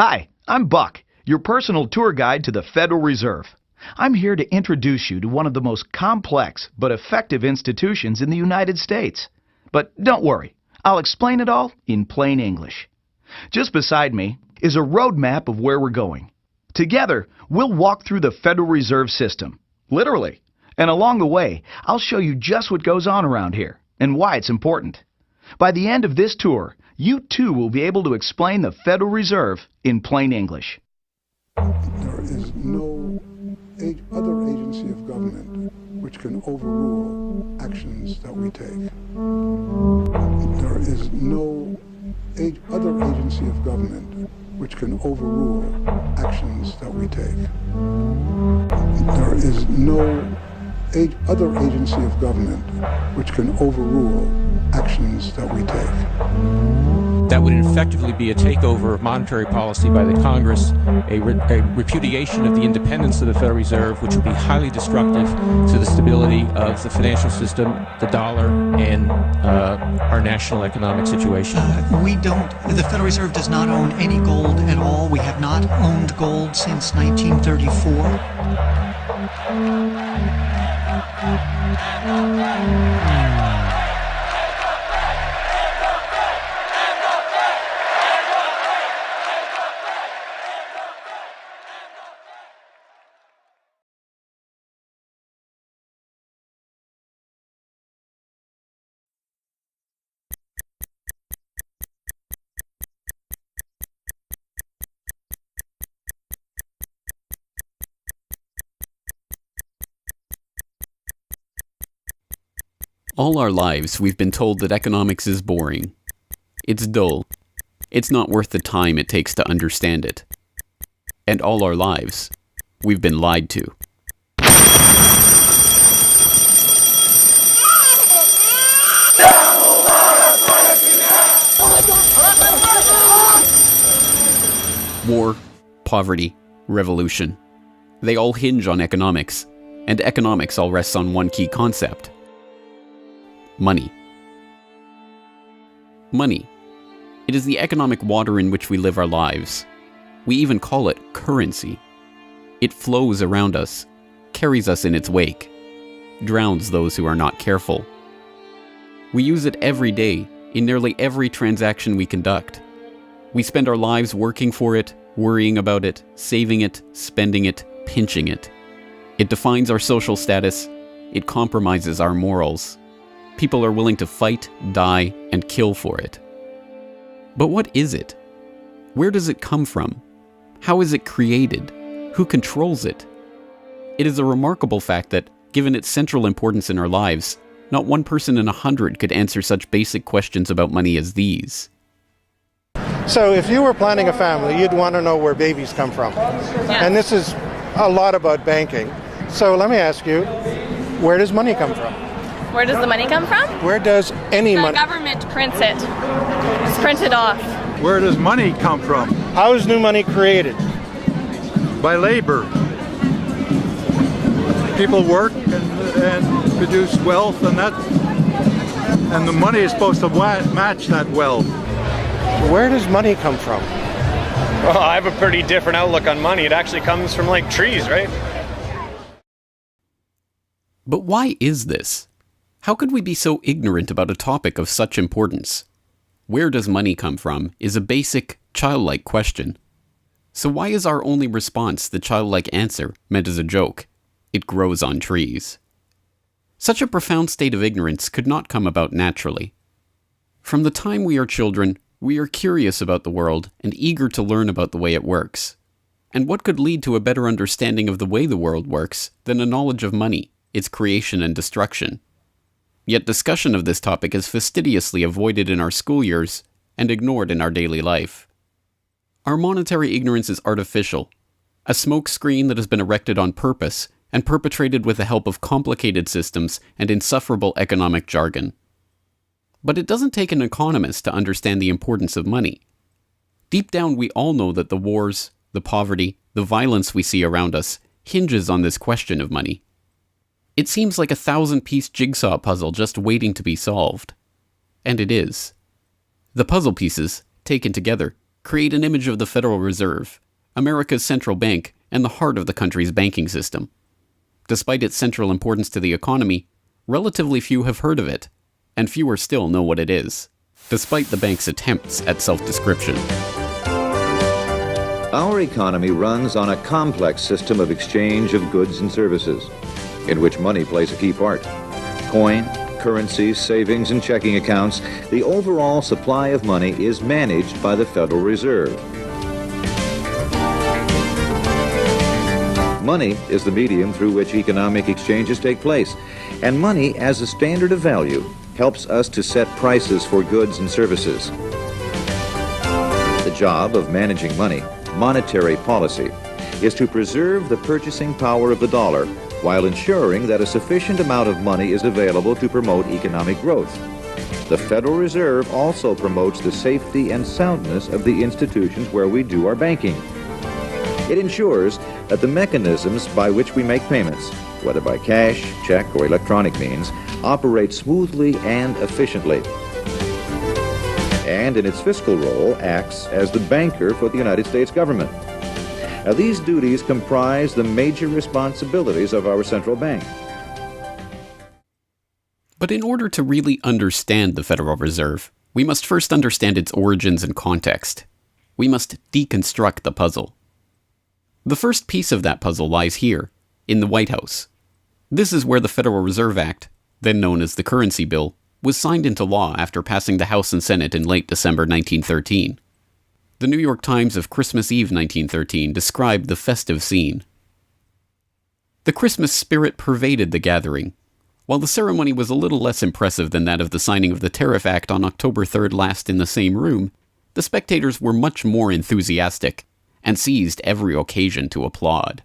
Hi, I'm Buck, your personal tour guide to the Federal Reserve. I'm here to introduce you to one of the most complex but effective institutions in the United States. But don't worry, I'll explain it all in plain English. Just beside me is a road map of where we're going. Together, we'll walk through the Federal Reserve System, literally. And along the way, I'll show you just what goes on around here and why it's important. By the end of this tour, you too will be able to explain the Federal Reserve in plain English. There is no other agency of government which can overrule actions that we take. There is no other agency of government which can overrule actions that we take. There is no other agency of government which can overrule actions that we take. That would effectively be a takeover of monetary policy by the Congress, a repudiation of the independence of the Federal Reserve, which would be highly destructive to the stability of the financial system, the dollar, and our national economic situation. The Federal Reserve does not own any gold at all. We have not owned gold since 1934. All our lives, we've been told that economics is boring. It's dull. It's not worth the time it takes to understand it. And all our lives, we've been lied to. War, poverty, revolution. They all hinge on economics, and economics all rests on one key concept. Money. Money. It is the economic water in which we live our lives. We even call it currency. It flows around us, carries us in its wake, drowns those who are not careful. We use it every day, in nearly every transaction we conduct. We spend our lives working for it, worrying about it, saving it, spending it, pinching it. It defines our social status. It compromises our morals. People are willing to fight, die, and kill for it. But what is it? Where does it come from? How is it created? Who controls it? It is a remarkable fact that, given its central importance in our lives, not one person in 100 could answer such basic questions about money as these. So if you were planning a family, you'd want to know where babies come from. Yeah. And this is a lot about banking. So let me ask you, where does money come from? Where does the money come from? Where does any money? The government prints it. It's printed off. Where does money come from? How is new money created? By labor. People work and produce wealth, and the money is supposed to match that wealth. Where does money come from? Well, I have a pretty different outlook on money. It actually comes from like trees, right? But why is this? How could we be so ignorant about a topic of such importance? Where does money come from is a basic, childlike question. So why is our only response the childlike answer meant as a joke? It grows on trees. Such a profound state of ignorance could not come about naturally. From the time we are children, we are curious about the world and eager to learn about the way it works. And what could lead to a better understanding of the way the world works than a knowledge of money, its creation and destruction? Yet discussion of this topic is fastidiously avoided in our school years and ignored in our daily life. Our monetary ignorance is artificial, a smokescreen that has been erected on purpose and perpetrated with the help of complicated systems and insufferable economic jargon. But it doesn't take an economist to understand the importance of money. Deep down, we all know that the wars, the poverty, the violence we see around us hinges on this question of money. It seems like a 1,000-piece jigsaw puzzle just waiting to be solved. And it is. The puzzle pieces, taken together, create an image of the Federal Reserve, America's central bank and the heart of the country's banking system. Despite its central importance to the economy, relatively few have heard of it, and fewer still know what it is, despite the bank's attempts at self-description. Our economy runs on a complex system of exchange of goods and services, in which money plays a key part. Coin, currencies, savings, and checking accounts, the overall supply of money is managed by the Federal Reserve. Money is the medium through which economic exchanges take place, and money as a standard of value helps us to set prices for goods and services. The job of managing money, monetary policy, is to preserve the purchasing power of the dollar while ensuring that a sufficient amount of money is available to promote economic growth. The Federal Reserve also promotes the safety and soundness of the institutions where we do our banking. It ensures that the mechanisms by which we make payments, whether by cash, check, or electronic means, operate smoothly and efficiently. And in its fiscal role, acts as the banker for the United States government. Now, these duties comprise the major responsibilities of our central bank. But in order to really understand the Federal Reserve, we must first understand its origins and context. We must deconstruct the puzzle. The first piece of that puzzle lies here, in the White House. This is where the Federal Reserve Act, then known as the Currency Bill, was signed into law after passing the House and Senate in late December 1913. The New York Times of Christmas Eve 1913 described the festive scene. The Christmas spirit pervaded the gathering. While the ceremony was a little less impressive than that of the signing of the Tariff Act on October 3rd last in the same room, the spectators were much more enthusiastic and seized every occasion to applaud.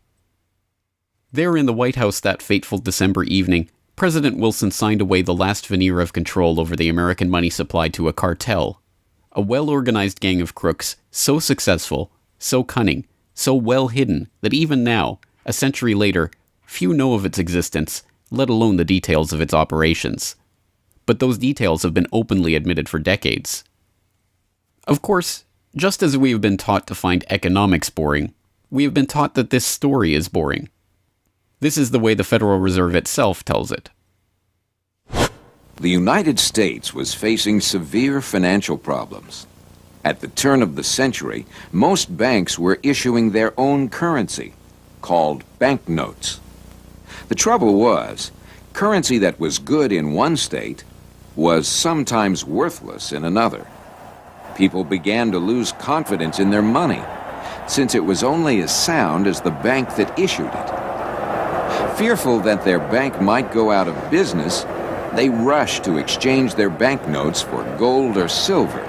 There in the White House that fateful December evening, President Wilson signed away the last veneer of control over the American money supply to a cartel, a well-organized gang of crooks so successful, so cunning, so well hidden that even now, a century later, few know of its existence, let alone the details of its operations. But those details have been openly admitted for decades. Of course, just as we have been taught to find economics boring, we have been taught that this story is boring. This is the way the Federal Reserve itself tells it. The United States was facing severe financial problems. At the turn of the century, most banks were issuing their own currency, called banknotes. The trouble was, currency that was good in one state was sometimes worthless in another. People began to lose confidence in their money, since it was only as sound as the bank that issued it. Fearful that their bank might go out of business, they rushed to exchange their banknotes for gold or silver.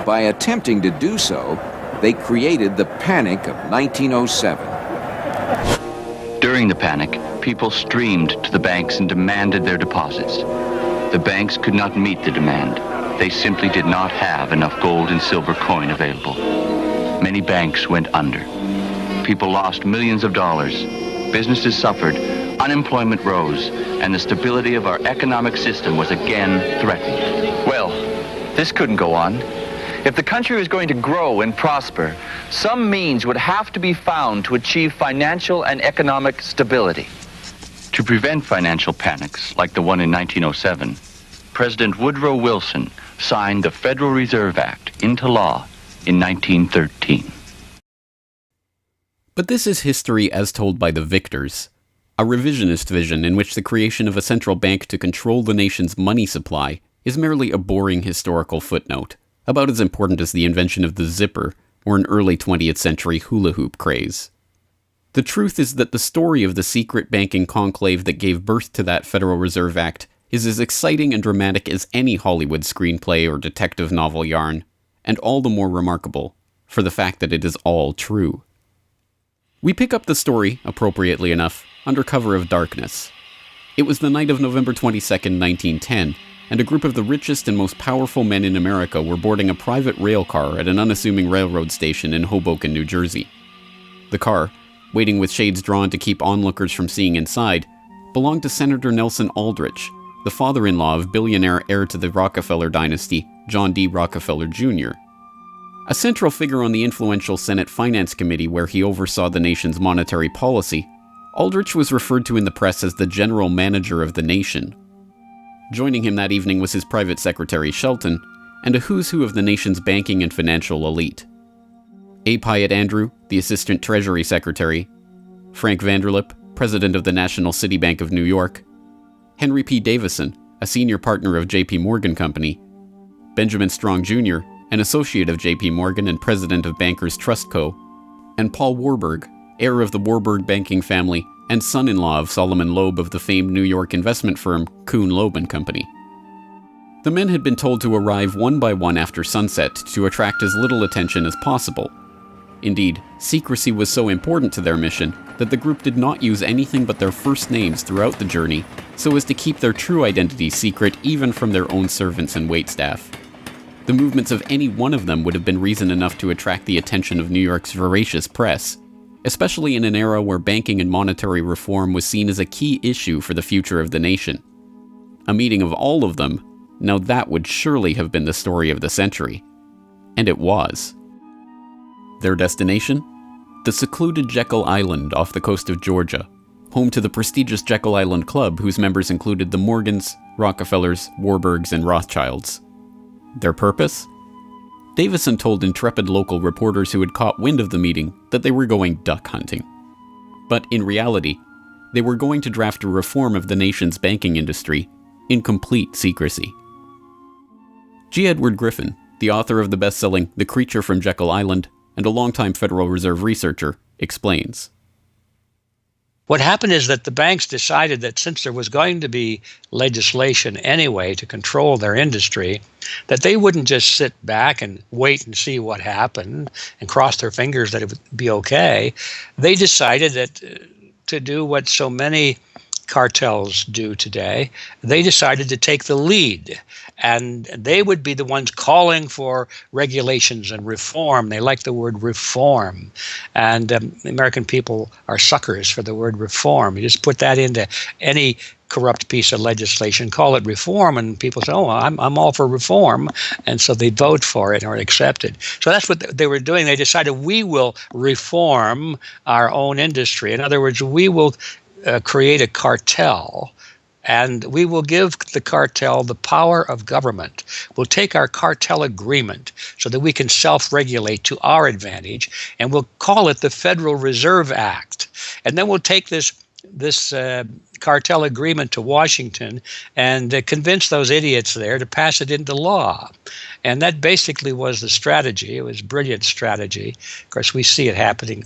By attempting to do so, they created the Panic of 1907. During the panic, people streamed to the banks and demanded their deposits. The banks could not meet the demand. They simply did not have enough gold and silver coin available. Many banks went under. People lost millions of dollars. Businesses suffered, unemployment rose, and the stability of our economic system was again threatened. Well, this couldn't go on. If the country was going to grow and prosper, some means would have to be found to achieve financial and economic stability. To prevent financial panics like the one in 1907, President Woodrow Wilson signed the Federal Reserve Act into law in 1913. But this is history as told by the victors, a revisionist vision in which the creation of a central bank to control the nation's money supply is merely a boring historical footnote, about as important as the invention of the zipper or an early 20th century hula hoop craze. The truth is that the story of the secret banking conclave that gave birth to that Federal Reserve Act is as exciting and dramatic as any Hollywood screenplay or detective novel yarn, and all the more remarkable for the fact that it is all true. We pick up the story, appropriately enough, under cover of darkness. It was the night of November 22nd, 1910, and a group of the richest and most powerful men in America were boarding a private rail car at an unassuming railroad station in Hoboken, New Jersey. The car, waiting with shades drawn to keep onlookers from seeing inside, belonged to Senator Nelson Aldrich, the father-in-law of billionaire heir to the Rockefeller dynasty, John D. Rockefeller Jr. A central figure on the influential Senate Finance Committee where he oversaw the nation's monetary policy, Aldrich was referred to in the press as the general manager of the nation. Joining him that evening was his private secretary Shelton, and a who's who of the nation's banking and financial elite. A. Pyatt Andrew, the Assistant Treasury Secretary, Frank Vanderlip, President of the National City Bank of New York, Henry P. Davison, a senior partner of J.P. Morgan Company, Benjamin Strong Jr., an associate of J.P. Morgan and president of Bankers Trust Co., and Paul Warburg, heir of the Warburg banking family and son-in-law of Solomon Loeb of the famed New York investment firm Kuhn, Loeb and Company. The men had been told to arrive one by one after sunset to attract as little attention as possible. Indeed, secrecy was so important to their mission that the group did not use anything but their first names throughout the journey, so as to keep their true identity secret even from their own servants and waitstaff. The movements of any one of them would have been reason enough to attract the attention of New York's voracious press, especially in an era where banking and monetary reform was seen as a key issue for the future of the nation. A meeting of all of them, now that would surely have been the story of the century. And it was. Their destination? The secluded Jekyll Island off the coast of Georgia, home to the prestigious Jekyll Island Club whose members included the Morgans, Rockefellers, Warburgs, and Rothschilds. Their purpose? Davison told intrepid local reporters who had caught wind of the meeting that they were going duck hunting. But in reality, they were going to draft a reform of the nation's banking industry in complete secrecy. G. Edward Griffin, the author of the best-selling The Creature from Jekyll Island and a longtime Federal Reserve researcher, explains. What happened is that the banks decided that since there was going to be legislation anyway to control their industry, that they wouldn't just sit back and wait and see what happened and cross their fingers that it would be okay. They decided that to do what so many cartels do today, they decided to take the lead, and they would be the ones calling for regulations and reform. They like the word reform, and the American people are suckers for the word reform. You just put that into any corrupt piece of legislation, call it reform, and people say, oh, I'm all for reform, and so they vote for it or accept it. So that's what they were doing. They decided we will reform our own industry. In other words, we will create a cartel, and we will give the cartel the power of government. We'll take our cartel agreement so that we can self-regulate to our advantage, and we'll call it the Federal Reserve Act. And then we'll take this cartel agreement to Washington and convince those idiots there to pass it into law. And that basically was the strategy. It was a brilliant strategy. Of course, we see it happening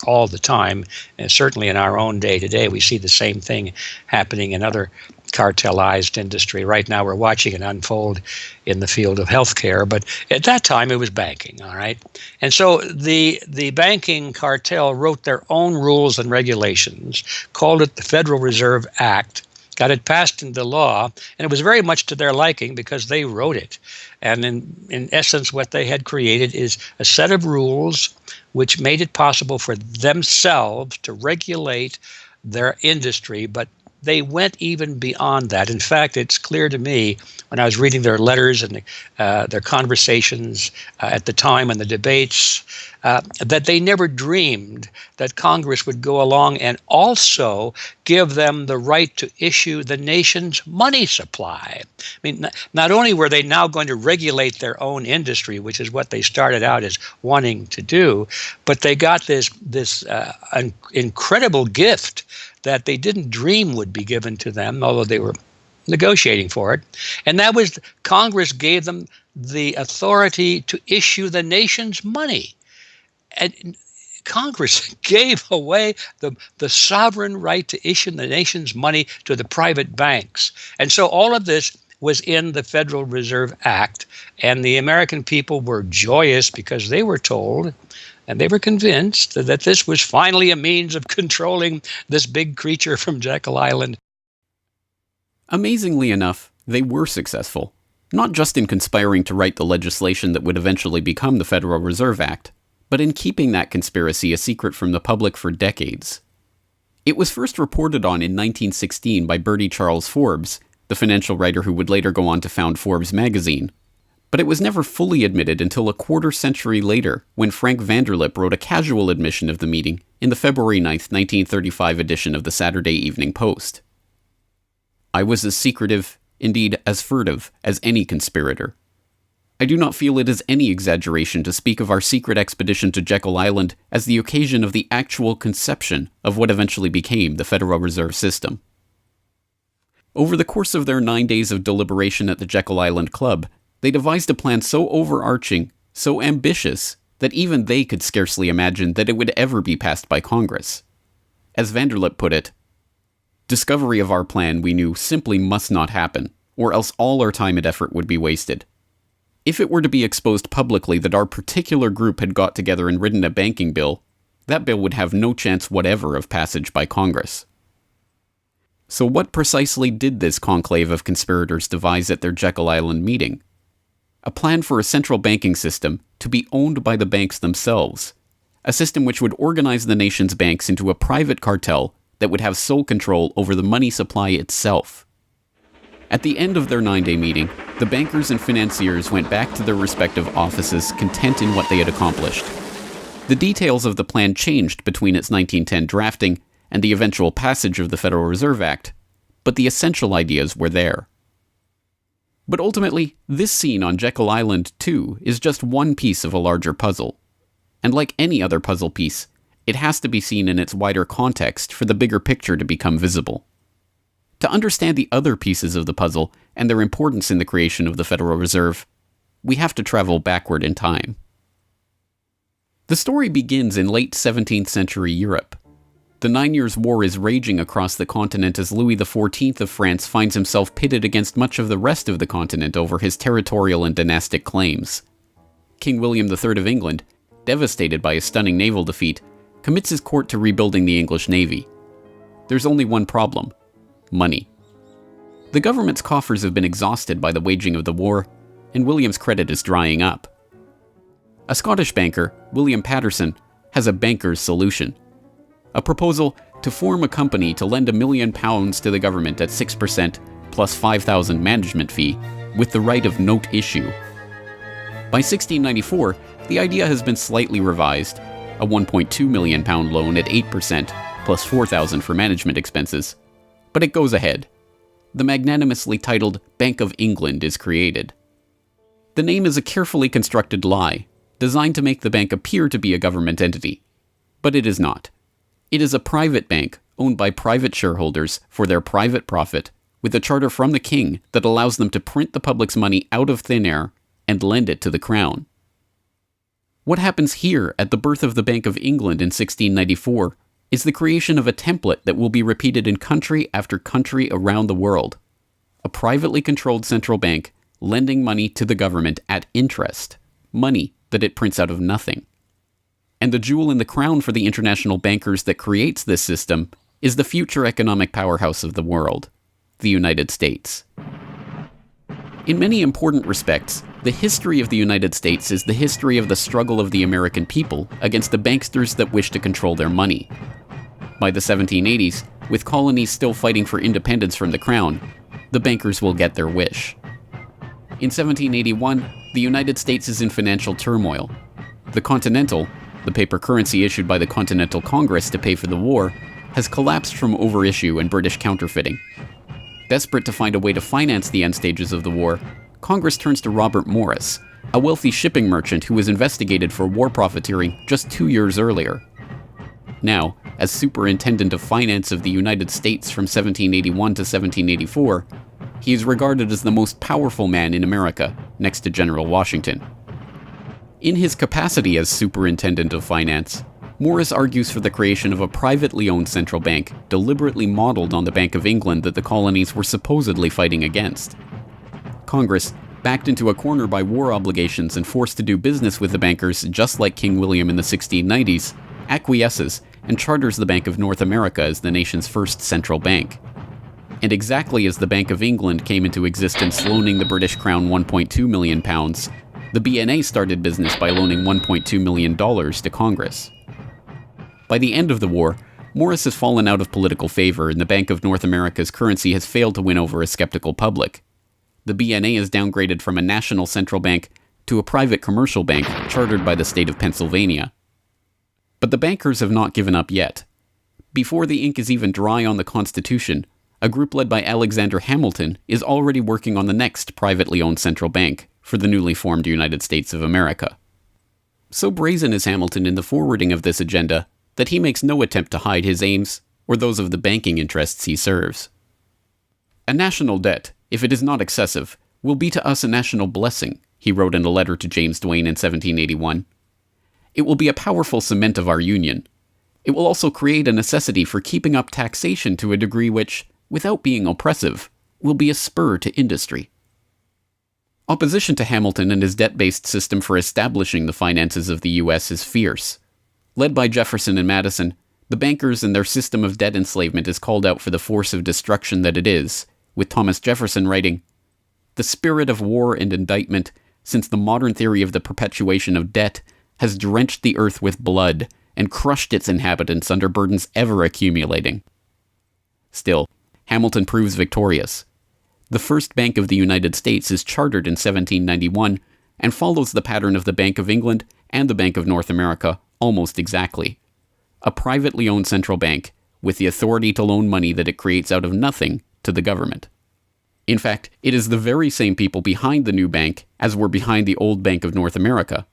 all the time, and certainly in our own day today, we see the same thing happening in other cartelized industry. Right now, we're watching it unfold in the field of healthcare, but at that time, it was banking, all right? And so the banking cartel wrote their own rules and regulations, called it the Federal Reserve Act, got it passed into law, and it was very much to their liking because they wrote it. And in essence, what they had created is a set of rules which made it possible for themselves to regulate their industry, but they went even beyond that. In fact, it's clear to me when I was reading their letters and their conversations at the time and the debates that they never dreamed that Congress would go along and also give them the right to issue the nation's money supply. I mean, not only were they now going to regulate their own industry, which is what they started out as wanting to do, but they got this incredible gift that they didn't dream would be given to them, although they were negotiating for it. And that was Congress gave them the authority to issue the nation's money. And Congress gave away the sovereign right to issue the nation's money to the private banks. And so all of this was in the Federal Reserve Act, and the American people were joyous because they were told and they were convinced that this was finally a means of controlling this big creature from Jekyll Island. Amazingly enough, they were successful, not just in conspiring to write the legislation that would eventually become the Federal Reserve Act, but in keeping that conspiracy a secret from the public for decades. It was first reported on in 1916 by Bertie Charles Forbes, the financial writer who would later go on to found Forbes magazine. But it was never fully admitted until a quarter century later, when Frank Vanderlip wrote a casual admission of the meeting in the February 9, 1935 edition of the Saturday Evening Post. I was as secretive, indeed as furtive, as any conspirator. I do not feel it is any exaggeration to speak of our secret expedition to Jekyll Island as the occasion of the actual conception of what eventually became the Federal Reserve System. Over the course of their 9 days of deliberation at the Jekyll Island Club, they devised a plan so overarching, so ambitious, that even they could scarcely imagine that it would ever be passed by Congress. As Vanderlip put it, discovery of our plan, we knew, simply must not happen, or else all our time and effort would be wasted. If it were to be exposed publicly that our particular group had got together and written a banking bill, that bill would have no chance whatever of passage by Congress. So what precisely did this conclave of conspirators devise at their Jekyll Island meeting? A plan for a central banking system to be owned by the banks themselves, a system which would organize the nation's banks into a private cartel that would have sole control over the money supply itself. At the end of their 9-day meeting, the bankers and financiers went back to their respective offices content in what they had accomplished. The details of the plan changed between its 1910 drafting and the eventual passage of the Federal Reserve Act, but the essential ideas were there. But ultimately, this scene on Jekyll Island, too, is just one piece of a larger puzzle. And like any other puzzle piece, it has to be seen in its wider context for the bigger picture to become visible. To understand the other pieces of the puzzle and their importance in the creation of the Federal Reserve, we have to travel backward in time. The story begins in late 17th century Europe. The 9 Years' War is raging across the continent as Louis XIV of France finds himself pitted against much of the rest of the continent over his territorial and dynastic claims. King William III of England, devastated by a stunning naval defeat, commits his court to rebuilding the English navy. There's only one problem: money. The government's coffers have been exhausted by the waging of the war, and William's credit is drying up. A Scottish banker, William Patterson, has a banker's solution. A proposal to form a company to lend £1 million to the government at 6% plus £5,000 management fee, with the right of note issue. By 1694, the idea has been slightly revised, a £1.2 million loan at 8% plus £4,000 for management expenses. But it goes ahead. The magnanimously titled Bank of England is created. The name is a carefully constructed lie, designed to make the bank appear to be a government entity. But it is not. It is a private bank owned by private shareholders for their private profit, with a charter from the king that allows them to print the public's money out of thin air and lend it to the crown. What happens here at the birth of the Bank of England in 1694 is the creation of a template that will be repeated in country after country around the world. A privately controlled central bank lending money to the government at interest, money that it prints out of nothing. And the jewel in the crown for the international bankers that creates this system is the future economic powerhouse of the world, the United States. In many important respects, the history of the United States is the history of the struggle of the American people against the banksters that wish to control their money. By the 1780s, with colonies still fighting for independence from the crown, the bankers will get their wish. In 1781, the United States is in financial turmoil. The Continental, the paper currency issued by the Continental Congress to pay for the war, has collapsed from overissue and British counterfeiting. Desperate to find a way to finance the end stages of the war, Congress turns to Robert Morris, a wealthy shipping merchant who was investigated for war profiteering just 2 years earlier. Now, as Superintendent of Finance of the United States from 1781 to 1784, he is regarded as the most powerful man in America, next to General Washington. In his capacity as Superintendent of Finance, Morris argues for the creation of a privately owned central bank deliberately modeled on the Bank of England that the colonies were supposedly fighting against. Congress, backed into a corner by war obligations and forced to do business with the bankers just like King William in the 1690s, acquiesces and charters the Bank of North America as the nation's first central bank. And exactly as the Bank of England came into existence loaning the British Crown £1.2 million, the BNA started business by loaning $1.2 million to Congress. By the end of the war, Morris has fallen out of political favor and the Bank of North America's currency has failed to win over a skeptical public. the BNA is downgraded from a national central bank to a private commercial bank chartered by the state of Pennsylvania. But the bankers have not given up yet. Before the ink is even dry on the Constitution, a group led by Alexander Hamilton is already working on the next privately owned central bank for the newly formed United States of America. So brazen is Hamilton in the forwarding of this agenda that he makes no attempt to hide his aims or those of the banking interests he serves. A national debt, if it is not excessive, will be to us a national blessing, he wrote in a letter to James Duane in 1781. It will be a powerful cement of our union. It will also create a necessity for keeping up taxation to a degree which, without being oppressive, will be a spur to industry. Opposition to Hamilton and his debt-based system for establishing the finances of the U.S. is fierce. Led by Jefferson and Madison, the bankers and their system of debt enslavement is called out for the force of destruction that it is, with Thomas Jefferson writing, "The spirit of war and indictment, since the modern theory of the perpetuation of debt, has drenched the earth with blood and crushed its inhabitants under burdens ever accumulating." Still, Hamilton proves victorious. The first Bank of the United States is chartered in 1791 and follows the pattern of the Bank of England and the Bank of North America almost exactly. A privately owned central bank with the authority to loan money that it creates out of nothing to the government. In fact, it is the very same people behind the new bank as were behind the old Bank of North America.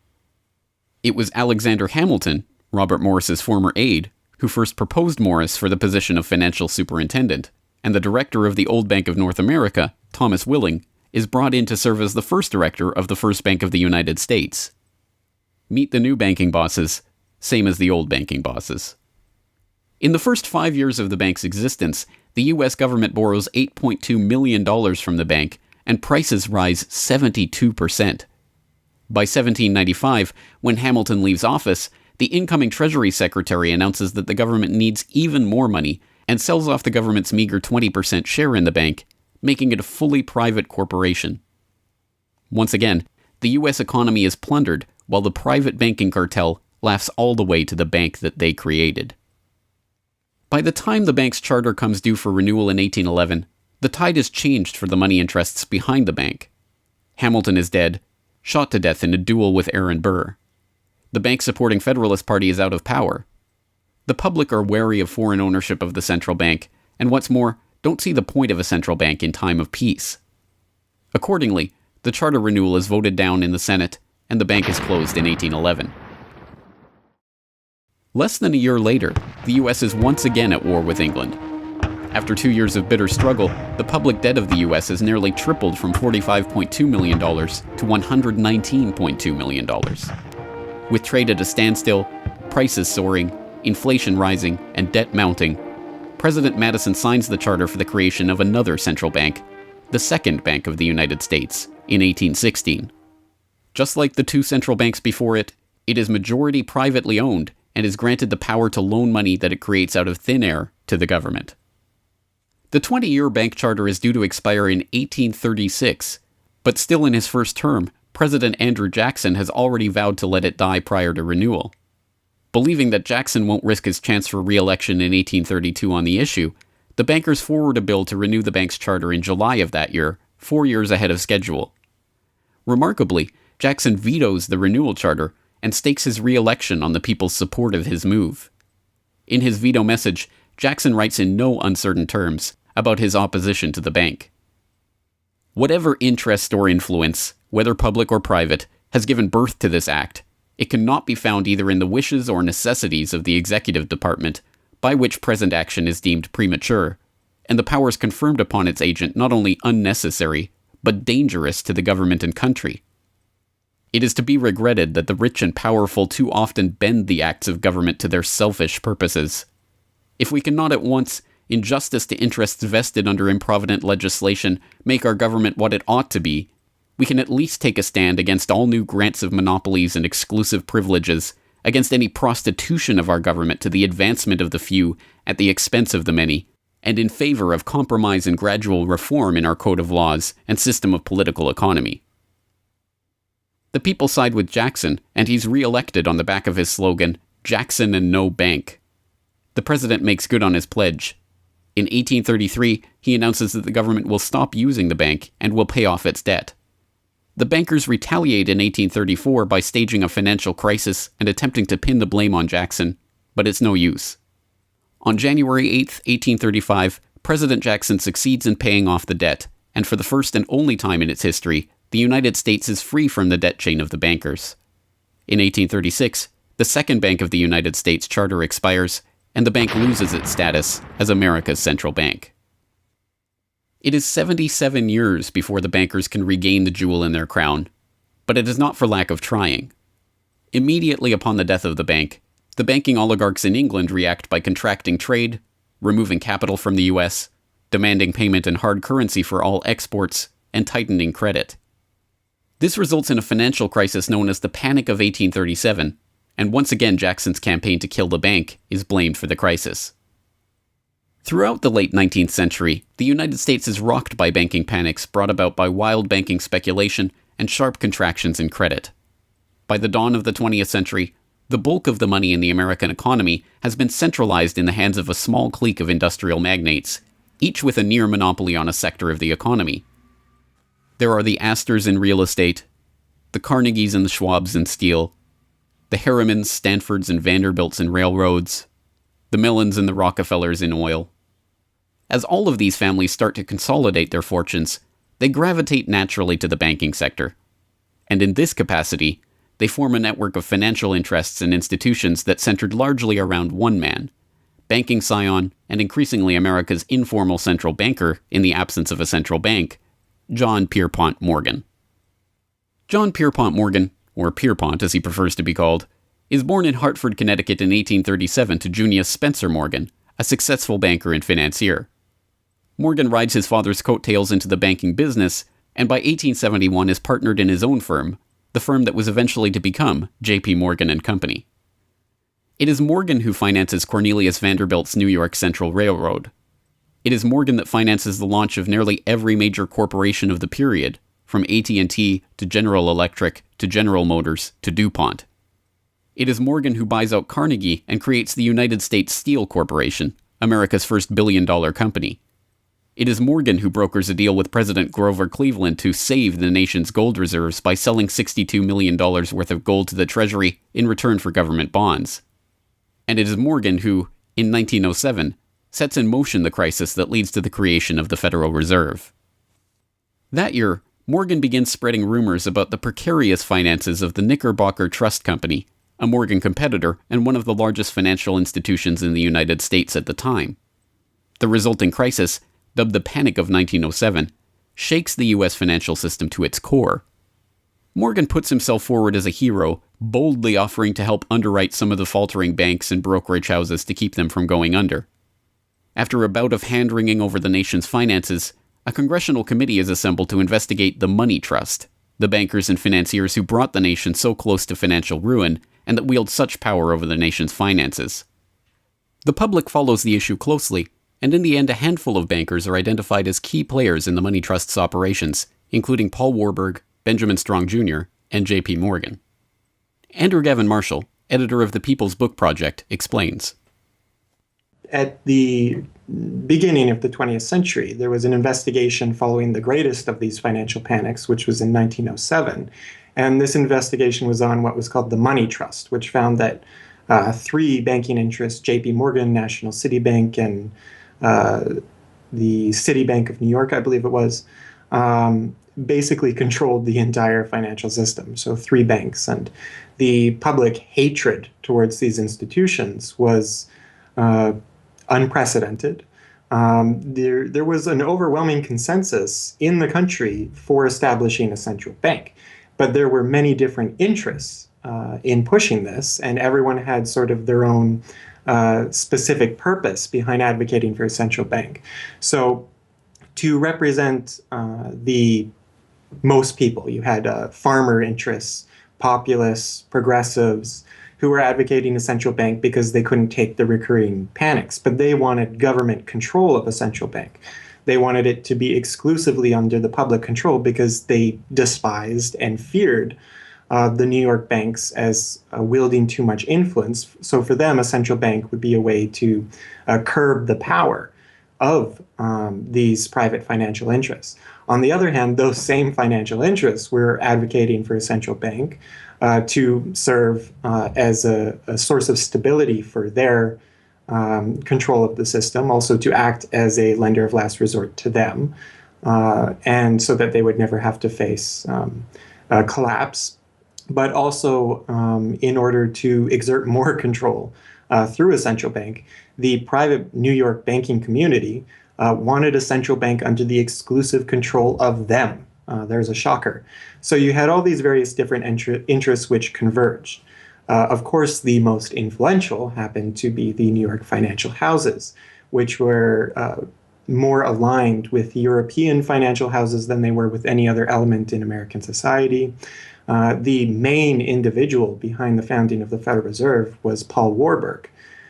It was Alexander Hamilton, Robert Morris's former aide, who first proposed Morris for the position of financial superintendent, and the director of the old Bank of North America, Thomas Willing, is brought in to serve as the first director of the first Bank of the United States. Meet the new banking bosses, same as the old banking bosses. In the first 5 years of the bank's existence, the U.S. government borrows $8.2 million from the bank, and prices rise 72%. By 1795, when Hamilton leaves office, the incoming Treasury Secretary announces that the government needs even more money and sells off the government's meager 20% share in the bank, making it a fully private corporation. Once again, the U.S. economy is plundered while the private banking cartel laughs all the way to the bank that they created. By the time the bank's charter comes due for renewal in 1811, the tide has changed for the money interests behind the bank. Hamilton is dead, shot to death in a duel with Aaron Burr. The bank-supporting Federalist Party is out of power. The public are wary of foreign ownership of the central bank, and what's more, don't see the point of a central bank in time of peace. Accordingly, the charter renewal is voted down in the Senate, and the bank is closed in 1811. Less than a year later, the U.S. is once again at war with England. After 2 years of bitter struggle, the public debt of the U.S. has nearly tripled from $45.2 million to $119.2 million. With trade at a standstill, prices soaring, inflation rising, and debt mounting, President Madison signs the charter for the creation of another central bank, the Second Bank of the United States, in 1816. Just like the two central banks before it, it is majority privately owned and is granted the power to loan money that it creates out of thin air to the government. The 20-year bank charter is due to expire in 1836, but still in his first term, President Andrew Jackson has already vowed to let it die prior to renewal. Believing that Jackson won't risk his chance for re-election in 1832 on the issue, the bankers forward a bill to renew the bank's charter in July of that year, 4 years ahead of schedule. Remarkably, Jackson vetoes the renewal charter and stakes his re-election on the people's support of his move. In his veto message, Jackson writes in no uncertain terms about his opposition to the bank. Whatever interest or influence, whether public or private, has given birth to this act, it cannot be found either in the wishes or necessities of the executive department, by which present action is deemed premature, and the powers conferred upon its agent not only unnecessary, but dangerous to the government and country. It is to be regretted that the rich and powerful too often bend the acts of government to their selfish purposes. If we cannot at once, in justice to interests vested under improvident legislation, make our government what it ought to be, we can at least take a stand against all new grants of monopolies and exclusive privileges, against any prostitution of our government to the advancement of the few at the expense of the many, and in favor of compromise and gradual reform in our code of laws and system of political economy. The people side with Jackson, and he's re-elected on the back of his slogan, "Jackson and no bank." The president makes good on his pledge. In 1833, he announces that the government will stop using the bank and will pay off its debt. The bankers retaliate in 1834 by staging a financial crisis and attempting to pin the blame on Jackson, but it's no use. On January 8, 1835, President Jackson succeeds in paying off the debt, and for the first and only time in its history, the United States is free from the debt chain of the bankers. In 1836, the Second Bank of the United States charter expires, and the bank loses its status as America's central bank. It is 77 years before the bankers can regain the jewel in their crown, but it is not for lack of trying. Immediately upon the death of the bank, the banking oligarchs in England react by contracting trade, removing capital from the US, demanding payment in hard currency for all exports, and tightening credit. This results in a financial crisis known as the Panic of 1837, and once again Jackson's campaign to kill the bank is blamed for the crisis. Throughout the late 19th century, the United States is rocked by banking panics brought about by wild banking speculation and sharp contractions in credit. By the dawn of the 20th century, the bulk of the money in the American economy has been centralized in the hands of a small clique of industrial magnates, each with a near monopoly on a sector of the economy. There are the Astors in real estate, the Carnegies and the Schwabs in steel, the Harrimans, Stanfords, and Vanderbilts in railroads, the Millens and the Rockefellers in oil. As all of these families start to consolidate their fortunes, they gravitate naturally to the banking sector. And in this capacity, they form a network of financial interests and institutions that centered largely around one man, banking scion and increasingly America's informal central banker in the absence of a central bank, John Pierpont Morgan. John Pierpont Morgan, or Pierpont as he prefers to be called, is born in Hartford, Connecticut in 1837 to Junius Spencer Morgan, a successful banker and financier. Morgan rides his father's coattails into the banking business, and by 1871 is partnered in his own firm, the firm that was eventually to become J.P. Morgan and Company. It is Morgan who finances Cornelius Vanderbilt's New York Central Railroad. It is Morgan that finances the launch of nearly every major corporation of the period, from AT&T to General Electric to General Motors to DuPont. It is Morgan who buys out Carnegie and creates the United States Steel Corporation, America's first billion-dollar company. It is Morgan who brokers a deal with President Grover Cleveland to save the nation's gold reserves by selling $62 million worth of gold to the Treasury in return for government bonds. And it is Morgan who, in 1907, sets in motion the crisis that leads to the creation of the Federal Reserve. That year, Morgan begins spreading rumors about the precarious finances of the Knickerbocker Trust Company, a Morgan competitor and one of the largest financial institutions in the United States at the time. The resulting crisis, dubbed the Panic of 1907, shakes the U.S. financial system to its core. Morgan puts himself forward as a hero, boldly offering to help underwrite some of the faltering banks and brokerage houses to keep them from going under. After a bout of hand-wringing over the nation's finances, a congressional committee is assembled to investigate the Money Trust, the bankers and financiers who brought the nation so close to financial ruin and that wield such power over the nation's finances. The public follows the issue closely, and in the end a handful of bankers are identified as key players in the Money Trust's operations, including Paul Warburg, Benjamin Strong Jr., and J.P. Morgan. Andrew Gavin Marshall, editor of the People's Book Project, explains. At the beginning of the 20th century, there was an investigation following the greatest of these financial panics, which was in 1907. And this investigation was on what was called the Money Trust, which found that three banking interests, J.P. Morgan, National City Bank, and the Citibank of New York, I believe it was, basically controlled the entire financial system. So three banks. And the public hatred towards these institutions was unprecedented. There was an overwhelming consensus in the country for establishing a central bank. But there were many different interests in pushing this, and everyone had sort of their own specific purpose behind advocating for a central bank. So to represent the most people, you had farmer interests, populists, progressives, who were advocating a central bank because they couldn't take the recurring panics, but they wanted government control of a central bank. They wanted it to be exclusively under the public control because they despised and feared the New York banks as wielding too much influence. So for them, a central bank would be a way to curb the power of these private financial interests. On the other hand, those same financial interests were advocating for a central bank to serve as a source of stability for their control of the system, also to act as a lender of last resort to them, and so that they would never have to face collapse, but also in order to exert more control through a central bank. The private New York banking community wanted a central bank under the exclusive control of them. There's a shocker. So you had all these various different interests which converged. Of course, the most influential happened to be the New York financial houses, which were more aligned with European financial houses than they were with any other element in American society. The main individual behind the founding of the Federal Reserve was Paul Warburg,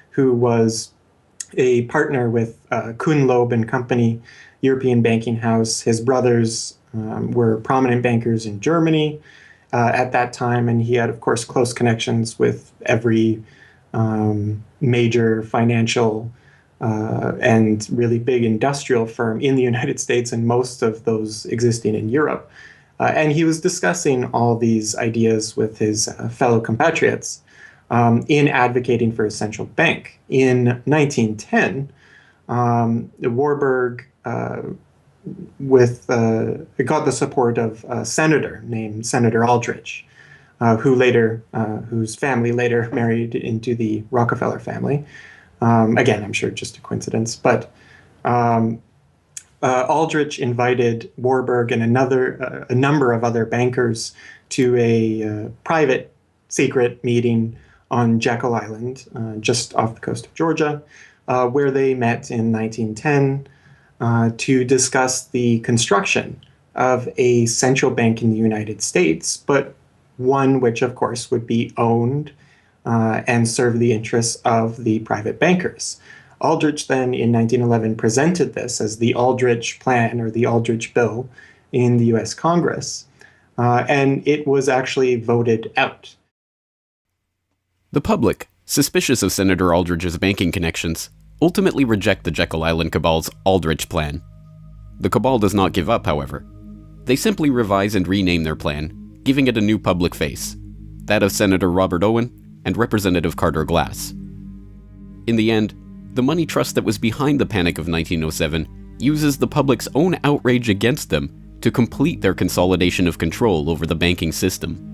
who was a partner with Kuhn, Loeb and Company, European banking house. His brothers were prominent bankers in Germany at that time, and he had, of course, close connections with every major financial and really big industrial firm in the United States, and most of those existing in Europe. And he was discussing all these ideas with his fellow compatriots in advocating for a central bank. In 1910, Warburg got the support of a senator named Senator Aldrich, whose family later married into the Rockefeller family. Again, I'm sure just a coincidence, but Aldrich invited Warburg and a number of other bankers to a private secret meeting on Jekyll Island, just off the coast of Georgia, where they met in 1910 to discuss the construction of a central bank in the United States, but one which, of course, would be owned and serve the interests of the private bankers. Aldrich then, in 1911, presented this as the Aldrich Plan or the Aldrich Bill in the U.S. Congress, and it was actually voted out. The public, suspicious of Senator Aldrich's banking connections, ultimately reject the Jekyll Island Cabal's Aldrich Plan. The cabal does not give up, however. They simply revise and rename their plan, giving it a new public face, that of Senator Robert Owen and Representative Carter Glass. In the end, the money trust that was behind the Panic of 1907 uses the public's own outrage against them to complete their consolidation of control over the banking system.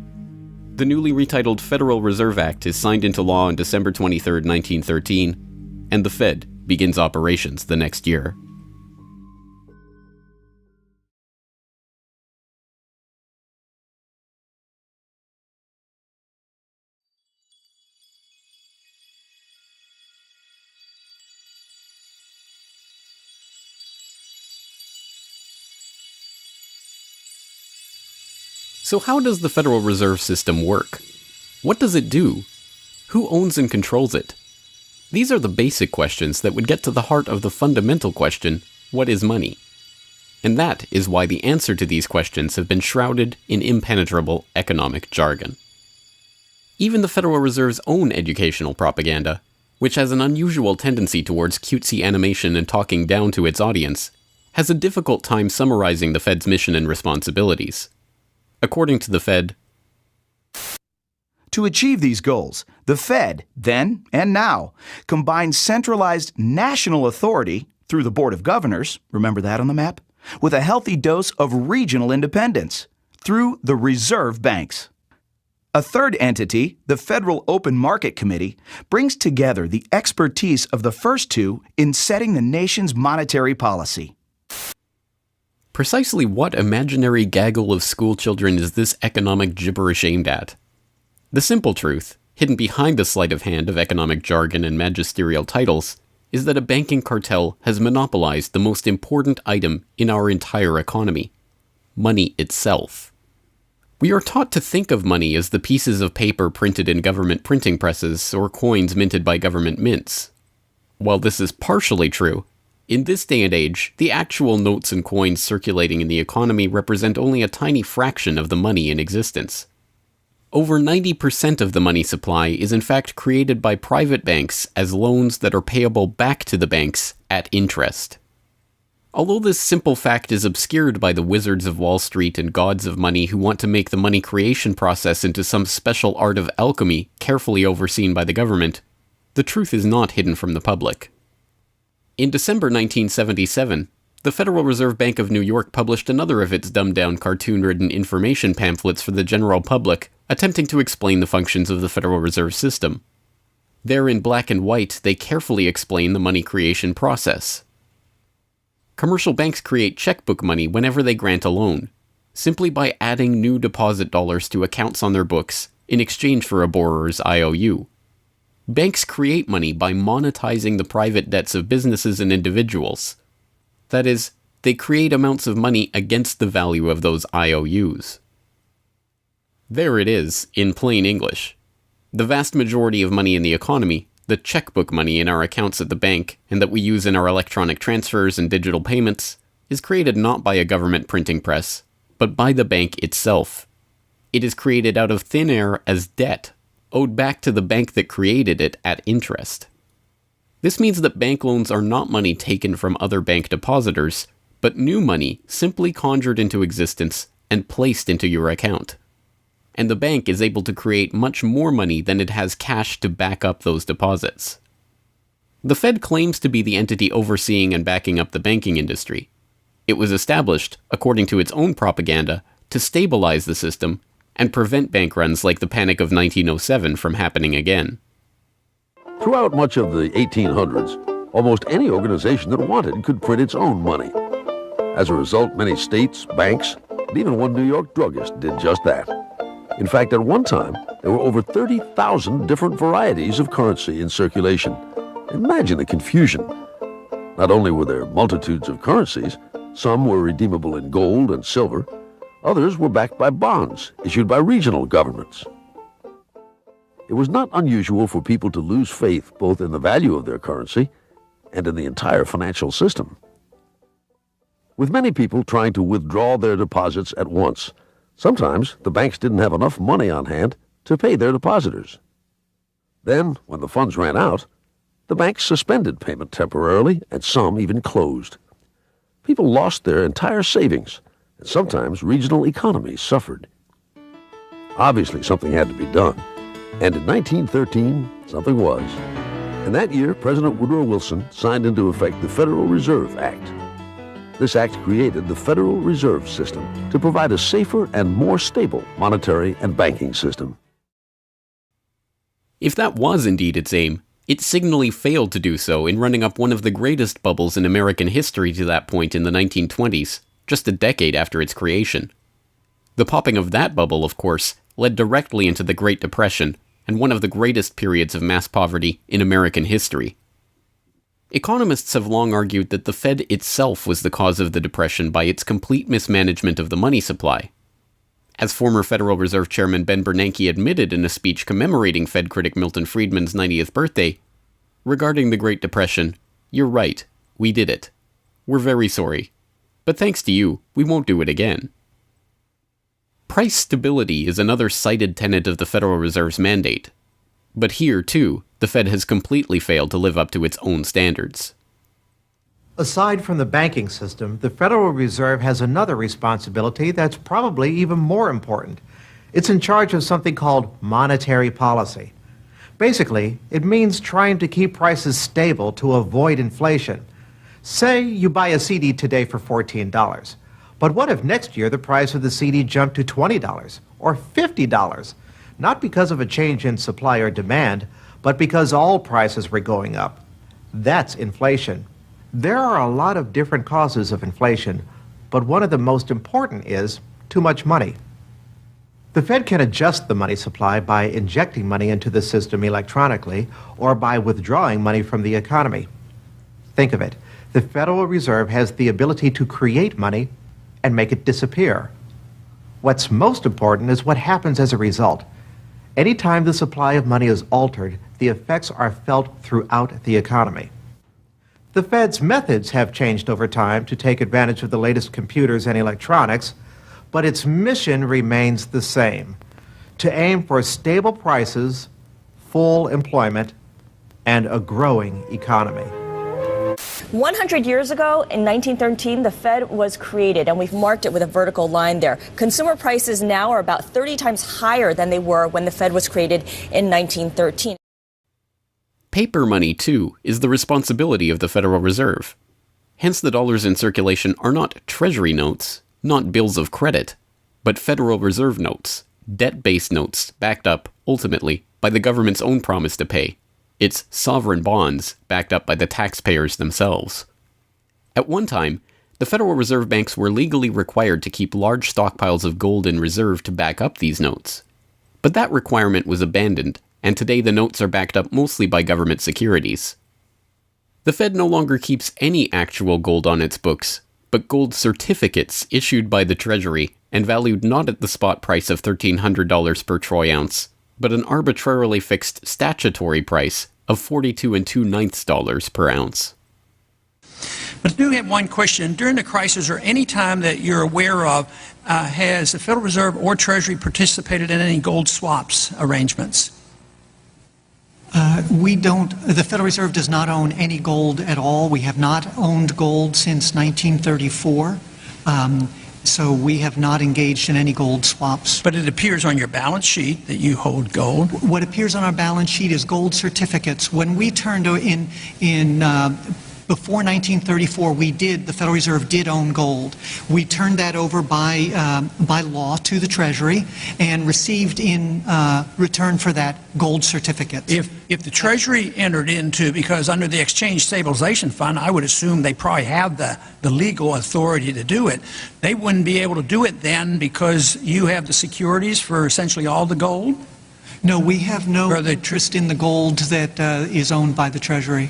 The newly retitled Federal Reserve Act is signed into law on December 23, 1913, and the Fed begins operations the next year. So how does the Federal Reserve System work? What does it do? Who owns and controls it? These are the basic questions that would get to the heart of the fundamental question, what is money? And that is why the answer to these questions have been shrouded in impenetrable economic jargon. Even the Federal Reserve's own educational propaganda, which has an unusual tendency towards cutesy animation and talking down to its audience, has a difficult time summarizing the Fed's mission and responsibilities. According to the Fed, to achieve these goals, the Fed, then and now, combines centralized national authority through the Board of Governors, remember that on the map, with a healthy dose of regional independence through the reserve banks. A third entity, the Federal Open Market Committee, brings together the expertise of the first two in setting the nation's monetary policy. Precisely what imaginary gaggle of schoolchildren is this economic gibberish aimed at? The simple truth, hidden behind the sleight of hand of economic jargon and magisterial titles, is that a banking cartel has monopolized the most important item in our entire economy: money itself. We are taught to think of money as the pieces of paper printed in government printing presses or coins minted by government mints. While this is partially true, in this day and age, the actual notes and coins circulating in the economy represent only a tiny fraction of the money in existence. Over 90% of the money supply is in fact created by private banks as loans that are payable back to the banks at interest. Although this simple fact is obscured by the wizards of Wall Street and gods of money who want to make the money creation process into some special art of alchemy carefully overseen by the government, the truth is not hidden from the public. In December 1977, the Federal Reserve Bank of New York published another of its dumbed-down cartoon-ridden information pamphlets for the general public, attempting to explain the functions of the Federal Reserve System. There in black and white, they carefully explain the money creation process. Commercial banks create checkbook money whenever they grant a loan, simply by adding new deposit dollars to accounts on their books in exchange for a borrower's IOU. Banks create money by monetizing the private debts of businesses and individuals. That is, they create amounts of money against the value of those IOUs. There it is, in plain English. The vast majority of money in the economy, the checkbook money in our accounts at the bank and that we use in our electronic transfers and digital payments, is created not by a government printing press, but by the bank itself. It is created out of thin air as debt, owed back to the bank that created it at interest. This means that bank loans are not money taken from other bank depositors, but new money simply conjured into existence and placed into your account. And the bank is able to create much more money than it has cash to back up those deposits. The Fed claims to be the entity overseeing and backing up the banking industry. It was established, according to its own propaganda, to stabilize the system and prevent bank runs like the Panic of 1907 from happening again. Throughout much of the 1800s, almost any organization that wanted could print its own money. As a result, many states, banks, and even one New York druggist did just that. In fact, at one time, there were over 30,000 different varieties of currency in circulation. Imagine the confusion. Not only were there multitudes of currencies, some were redeemable in gold and silver, others were backed by bonds issued by regional governments. It was not unusual for people to lose faith both in the value of their currency and in the entire financial system. With many people trying to withdraw their deposits at once, sometimes the banks didn't have enough money on hand to pay their depositors. Then, when the funds ran out, the banks suspended payment temporarily, and some even closed. People lost their entire savings, and sometimes regional economies suffered. Obviously, something had to be done. And in 1913, something was. In that year, President Woodrow Wilson signed into effect the Federal Reserve Act. This act created the Federal Reserve System to provide a safer and more stable monetary and banking system. If that was indeed its aim, it signally failed to do so in running up one of the greatest bubbles in American history to that point in the 1920s, just a decade after its creation. The popping of that bubble, of course, led directly into the Great Depression and one of the greatest periods of mass poverty in American history. Economists have long argued that the Fed itself was the cause of the Depression by its complete mismanagement of the money supply. As former Federal Reserve Chairman Ben Bernanke admitted in a speech commemorating Fed critic Milton Friedman's 90th birthday, regarding the Great Depression, "You're right, we did it. We're very sorry. But thanks to you, we won't do it again." Price stability is another cited tenet of the Federal Reserve's mandate. But here, too, the Fed has completely failed to live up to its own standards. Aside from the banking system, the Federal Reserve has another responsibility that's probably even more important. It's in charge of something called monetary policy. Basically, it means trying to keep prices stable to avoid inflation. Say you buy a CD today for $14. But what if next year the price of the CD jumped to $20 or $50? Not because of a change in supply or demand, but because all prices were going up. That's inflation. There are a lot of different causes of inflation, but one of the most important is too much money. The Fed can adjust the money supply by injecting money into the system electronically or by withdrawing money from the economy. Think of it. The Federal Reserve has the ability to create money and make it disappear. What's most important is what happens as a result. Anytime the supply of money is altered, the effects are felt throughout the economy. The Fed's methods have changed over time to take advantage of the latest computers and electronics, but its mission remains the same: to aim for stable prices, full employment, and a growing economy. 100 years ago, in 1913, the Fed was created, and we've marked it with a vertical line there. Consumer prices now are about 30 times higher than they were when the Fed was created in 1913. Paper money, too, is the responsibility of the Federal Reserve. Hence, the dollars in circulation are not Treasury notes, not bills of credit, but Federal Reserve notes, debt-based notes backed up, ultimately, by the government's own promise to pay. It's sovereign bonds backed up by the taxpayers themselves. At one time, the Federal Reserve banks were legally required to keep large stockpiles of gold in reserve to back up these notes. But that requirement was abandoned, and today the notes are backed up mostly by government securities. The Fed no longer keeps any actual gold on its books, but gold certificates issued by the Treasury and valued not at the spot price of $1,300 per troy ounce, but an arbitrarily fixed statutory price of $42 2/9 per ounce. But I do have one question. During the crisis or any time that you're aware of, has the Federal Reserve or Treasury participated in any gold swaps arrangements? We don't. The Federal Reserve does not own any gold at all. We have not owned gold since 1934. So we have not engaged in any gold swaps. But it appears on your balance sheet that you hold gold. What appears on our balance sheet is gold certificates. When we turned before 1934, the Federal Reserve did own gold. We turned that over by law to the Treasury and received in return for that gold certificates. If the Treasury entered into, because under the Exchange Stabilization Fund, I would assume they probably have the legal authority to do it. They wouldn't be able to do it then because you have the securities for essentially all the gold? No, we have no interest in the gold that is owned by the Treasury.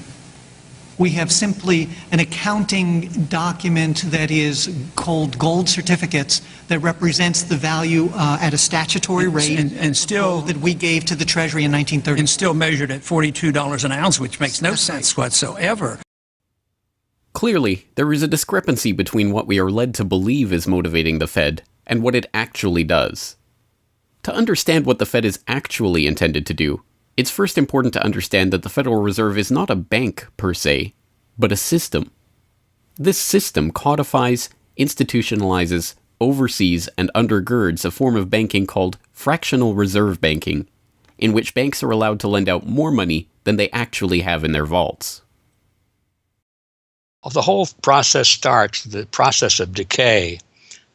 We have simply an accounting document that is called gold certificates that represents the value at a statutory rate and still that we gave to the Treasury in 1930. And still measured at $42 an ounce, which makes no sense whatsoever. Clearly, there is a discrepancy between what we are led to believe is motivating the Fed and what it actually does. To understand what the Fed is actually intended to do, it's first important to understand that the Federal Reserve is not a bank per se, but a system. This system codifies, institutionalizes, oversees, and undergirds a form of banking called fractional reserve banking, in which banks are allowed to lend out more money than they actually have in their vaults. The whole process starts, the process of decay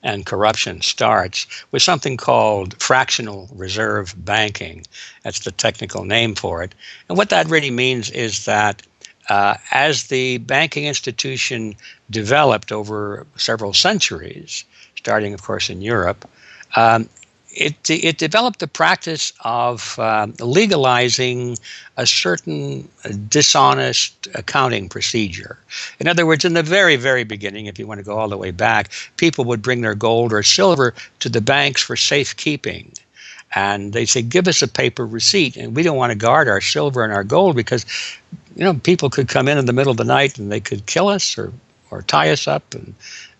and corruption starts with something called fractional reserve banking. That's the technical name for it. And what that really means is that as the banking institution developed over several centuries, starting, of course, in Europe, it developed the practice of legalizing a certain dishonest accounting procedure. In other words, in the very, very beginning, if you want to go all the way back, people would bring their gold or silver to the banks for safekeeping. And they'd say, give us a paper receipt. And we don't want to guard our silver and our gold because, people could come in the middle of the night and they could kill us or tie us up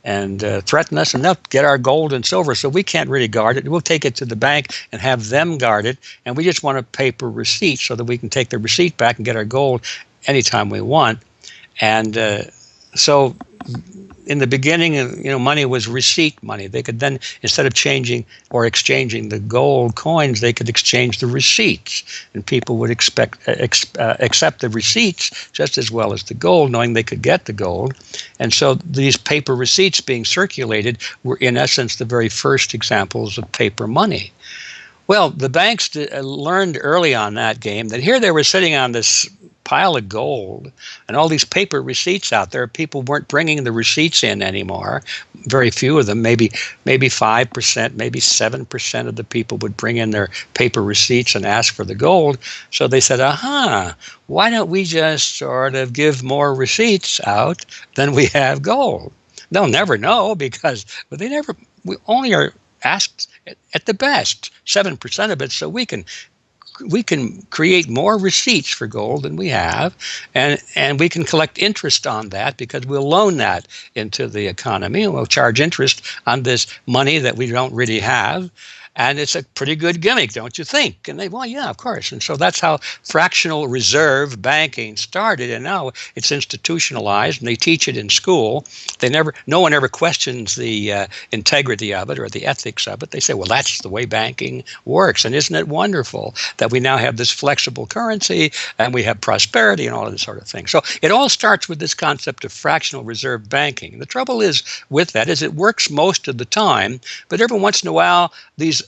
and threaten us, and they'll get our gold and silver, so we can't really guard it. We'll take it to the bank and have them guard it, and we just want a paper receipt so that we can take the receipt back and get our gold anytime we want. And so in the beginning, money was receipt money. They could then, instead of changing or exchanging the gold coins, they could exchange the receipts, and people would accept the receipts just as well as the gold, knowing they could get the gold. And so these paper receipts being circulated were, in essence, the very first examples of paper money. Well, the banks learned early on that game that here they were sitting on this pile of gold and all these paper receipts out there. People weren't bringing the receipts in anymore. Very few of them, maybe 5%, maybe 7% of the people would bring in their paper receipts and ask for the gold. So they said, why don't we just sort of give more receipts out than we have gold? They'll never know because we only are asked at the best 7% of it, so we can create more receipts for gold than we have, and we can collect interest on that because we'll loan that into the economy and we'll charge interest on this money that we don't really have. And it's a pretty good gimmick, don't you think? And they, well, yeah, of course. And so that's how fractional reserve banking started. And now it's institutionalized, and they teach it in school. No one ever questions the integrity of it or the ethics of it. They say, well, that's the way banking works. And isn't it wonderful that we now have this flexible currency and we have prosperity and all of this sort of thing? So it all starts with this concept of fractional reserve banking. The trouble is with that is it works most of the time, but every once in a while,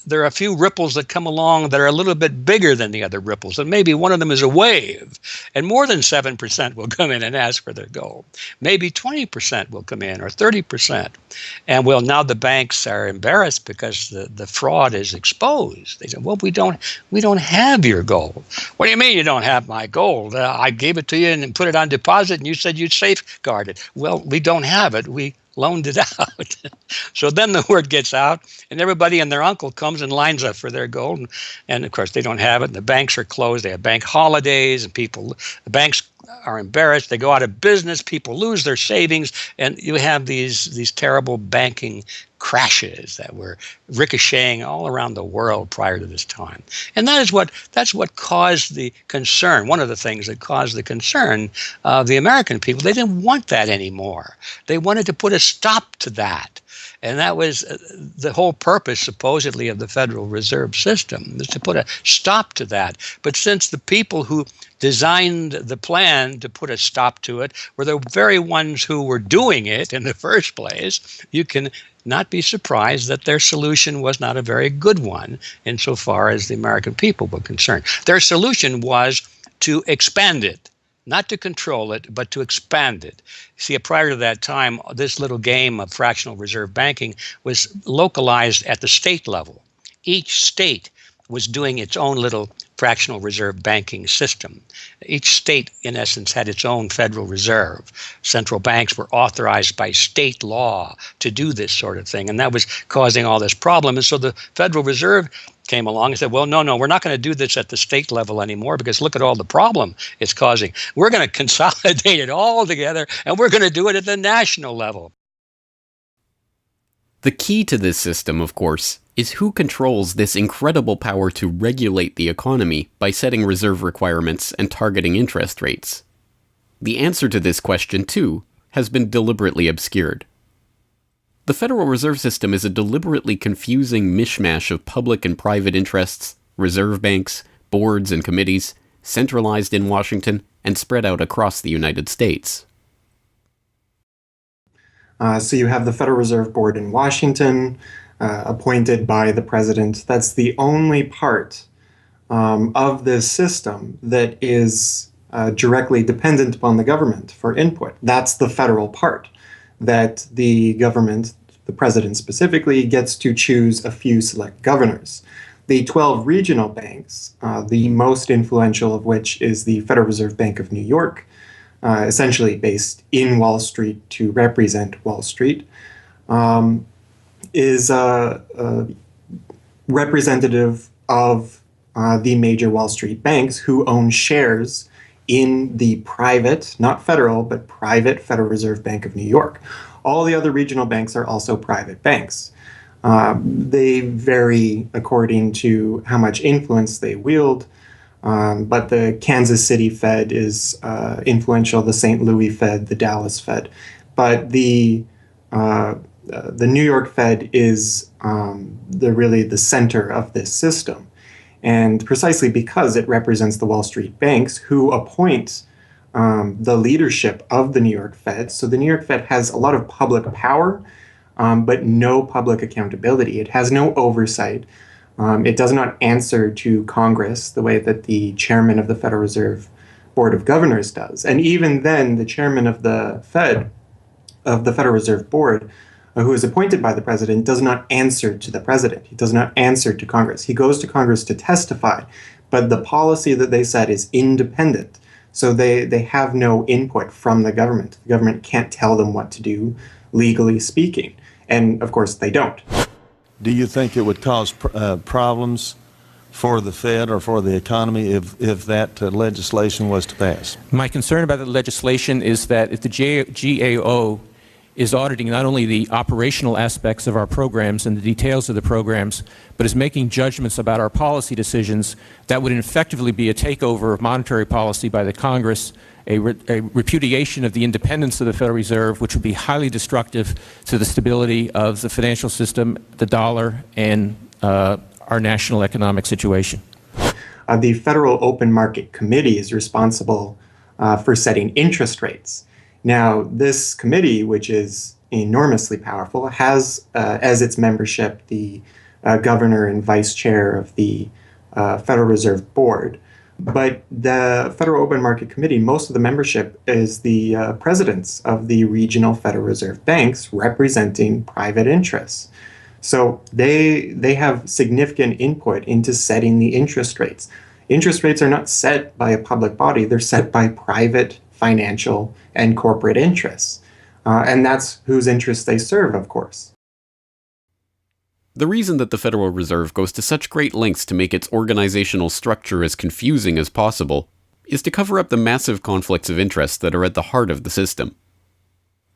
there are a few ripples that come along that are a little bit bigger than the other ripples, and maybe one of them is a wave, and more than 7% will come in and ask for their gold. Maybe 20% will come in, or 30%. And well, now the banks are embarrassed because the fraud is exposed. They say, well, we don't have your gold. What do you mean you don't have my gold? I gave it to you and put it on deposit, and you said you'd safeguard it. Well, we don't have it. We loaned it out. So then the word gets out, and everybody and their uncle comes and lines up for their gold. And of course, they don't have it, and the banks are closed. They have bank holidays, and the banks are embarrassed. They go out of business. People lose their savings, and you have these terrible banking crashes that were ricocheting all around the world prior to this time. And that's what caused the concern. One of the things that caused the concern of the American people, they didn't want that anymore. They wanted to put a stop to that. And that was the whole purpose, supposedly, of the Federal Reserve System, is to put a stop to that. But since the people who designed the plan to put a stop to it were the very ones who were doing it in the first place, you can not be surprised that their solution was not a very good one insofar as the American people were concerned. Their solution was to expand it. Not to control it, but to expand it. See, prior to that time, this little game of fractional reserve banking was localized at the state level. Each state was doing its own little fractional reserve banking system. Each state, in essence, had its own Federal Reserve. Central banks were authorized by state law to do this sort of thing, and that was causing all this problem. And so the Federal Reserve came along and said, well, no, we're not going to do this at the state level anymore because look at all the problem it's causing. We're going to consolidate it all together, and we're going to do it at the national level. The key to this system, of course, is who controls this incredible power to regulate the economy by setting reserve requirements and targeting interest rates. The answer to this question, too, has been deliberately obscured. The Federal Reserve System is a deliberately confusing mishmash of public and private interests, reserve banks, boards and committees, centralized in Washington and spread out across the United States. So you have the Federal Reserve Board in Washington, appointed by the president. That's the only part of this system that is directly dependent upon the government for input. That's the federal part, that the government, the president specifically, gets to choose a few select governors. The 12 regional banks, the most influential of which is the Federal Reserve Bank of New York, essentially based in Wall Street to represent Wall Street, is representative of the major Wall Street banks who own shares in the private, not federal, but private Federal Reserve Bank of New York. All the other regional banks are also private banks. They vary according to how much influence they wield, but the Kansas City Fed is influential, the St. Louis Fed, the Dallas Fed. But the New York Fed is really the center of this system. And precisely because it represents the Wall Street banks who appoint the leadership of the New York Fed. So the New York Fed has a lot of public power, but no public accountability. It has no oversight. It does not answer to Congress the way that the chairman of the Federal Reserve Board of Governors does. And even then, the chairman of the Fed, of the Federal Reserve Board, who is appointed by the president, does not answer to the president. He does not answer to Congress. He goes to Congress to testify, but the policy that they set is independent. So they have no input from the government. The government can't tell them what to do, legally speaking. And of course, they don't. Do you think it would cause problems for the Fed or for the economy if that legislation was to pass? My concern about the legislation is that if the GAO is auditing not only the operational aspects of our programs and the details of the programs, but is making judgments about our policy decisions that would effectively be a takeover of monetary policy by the Congress, a repudiation of the independence of the Federal Reserve, which would be highly destructive to the stability of the financial system, the dollar, and our national economic situation. The Federal Open Market Committee is responsible for setting interest rates. Now, this committee, which is enormously powerful, has as its membership the governor and vice chair of the Federal Reserve Board. But the Federal Open Market Committee, most of the membership is the presidents of the regional Federal Reserve banks representing private interests. So they have significant input into setting the interest rates. Interest rates are not set by a public body, they're set by private financial and corporate interests. And that's whose interests they serve, of course. The reason that the Federal Reserve goes to such great lengths to make its organizational structure as confusing as possible is to cover up the massive conflicts of interest that are at the heart of the system.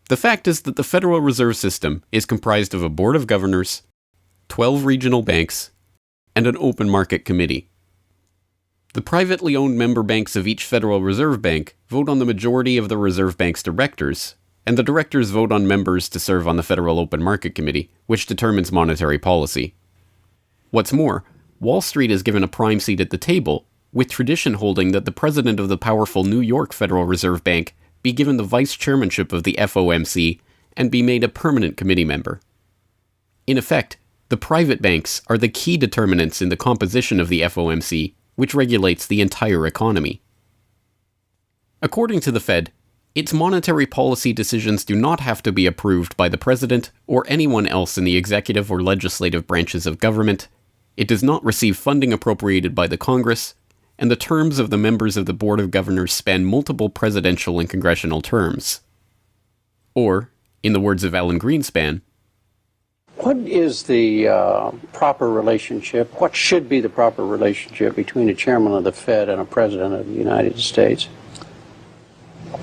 The fact is that the Federal Reserve System is comprised of a board of governors, 12 regional banks, and an open market committee. The privately owned member banks of each Federal Reserve Bank vote on the majority of the Reserve Bank's directors, and the directors vote on members to serve on the Federal Open Market Committee, which determines monetary policy. What's more, Wall Street is given a prime seat at the table, with tradition holding that the president of the powerful New York Federal Reserve Bank be given the vice chairmanship of the FOMC and be made a permanent committee member. In effect, the private banks are the key determinants in the composition of the FOMC, which regulates the entire economy. According to the Fed, its monetary policy decisions do not have to be approved by the president or anyone else in the executive or legislative branches of government. It does not receive funding appropriated by the Congress, and the terms of the members of the Board of Governors span multiple presidential and congressional terms. Or, in the words of Alan Greenspan, what is the proper relationship, what should be the proper relationship between a chairman of the Fed and a president of the United States?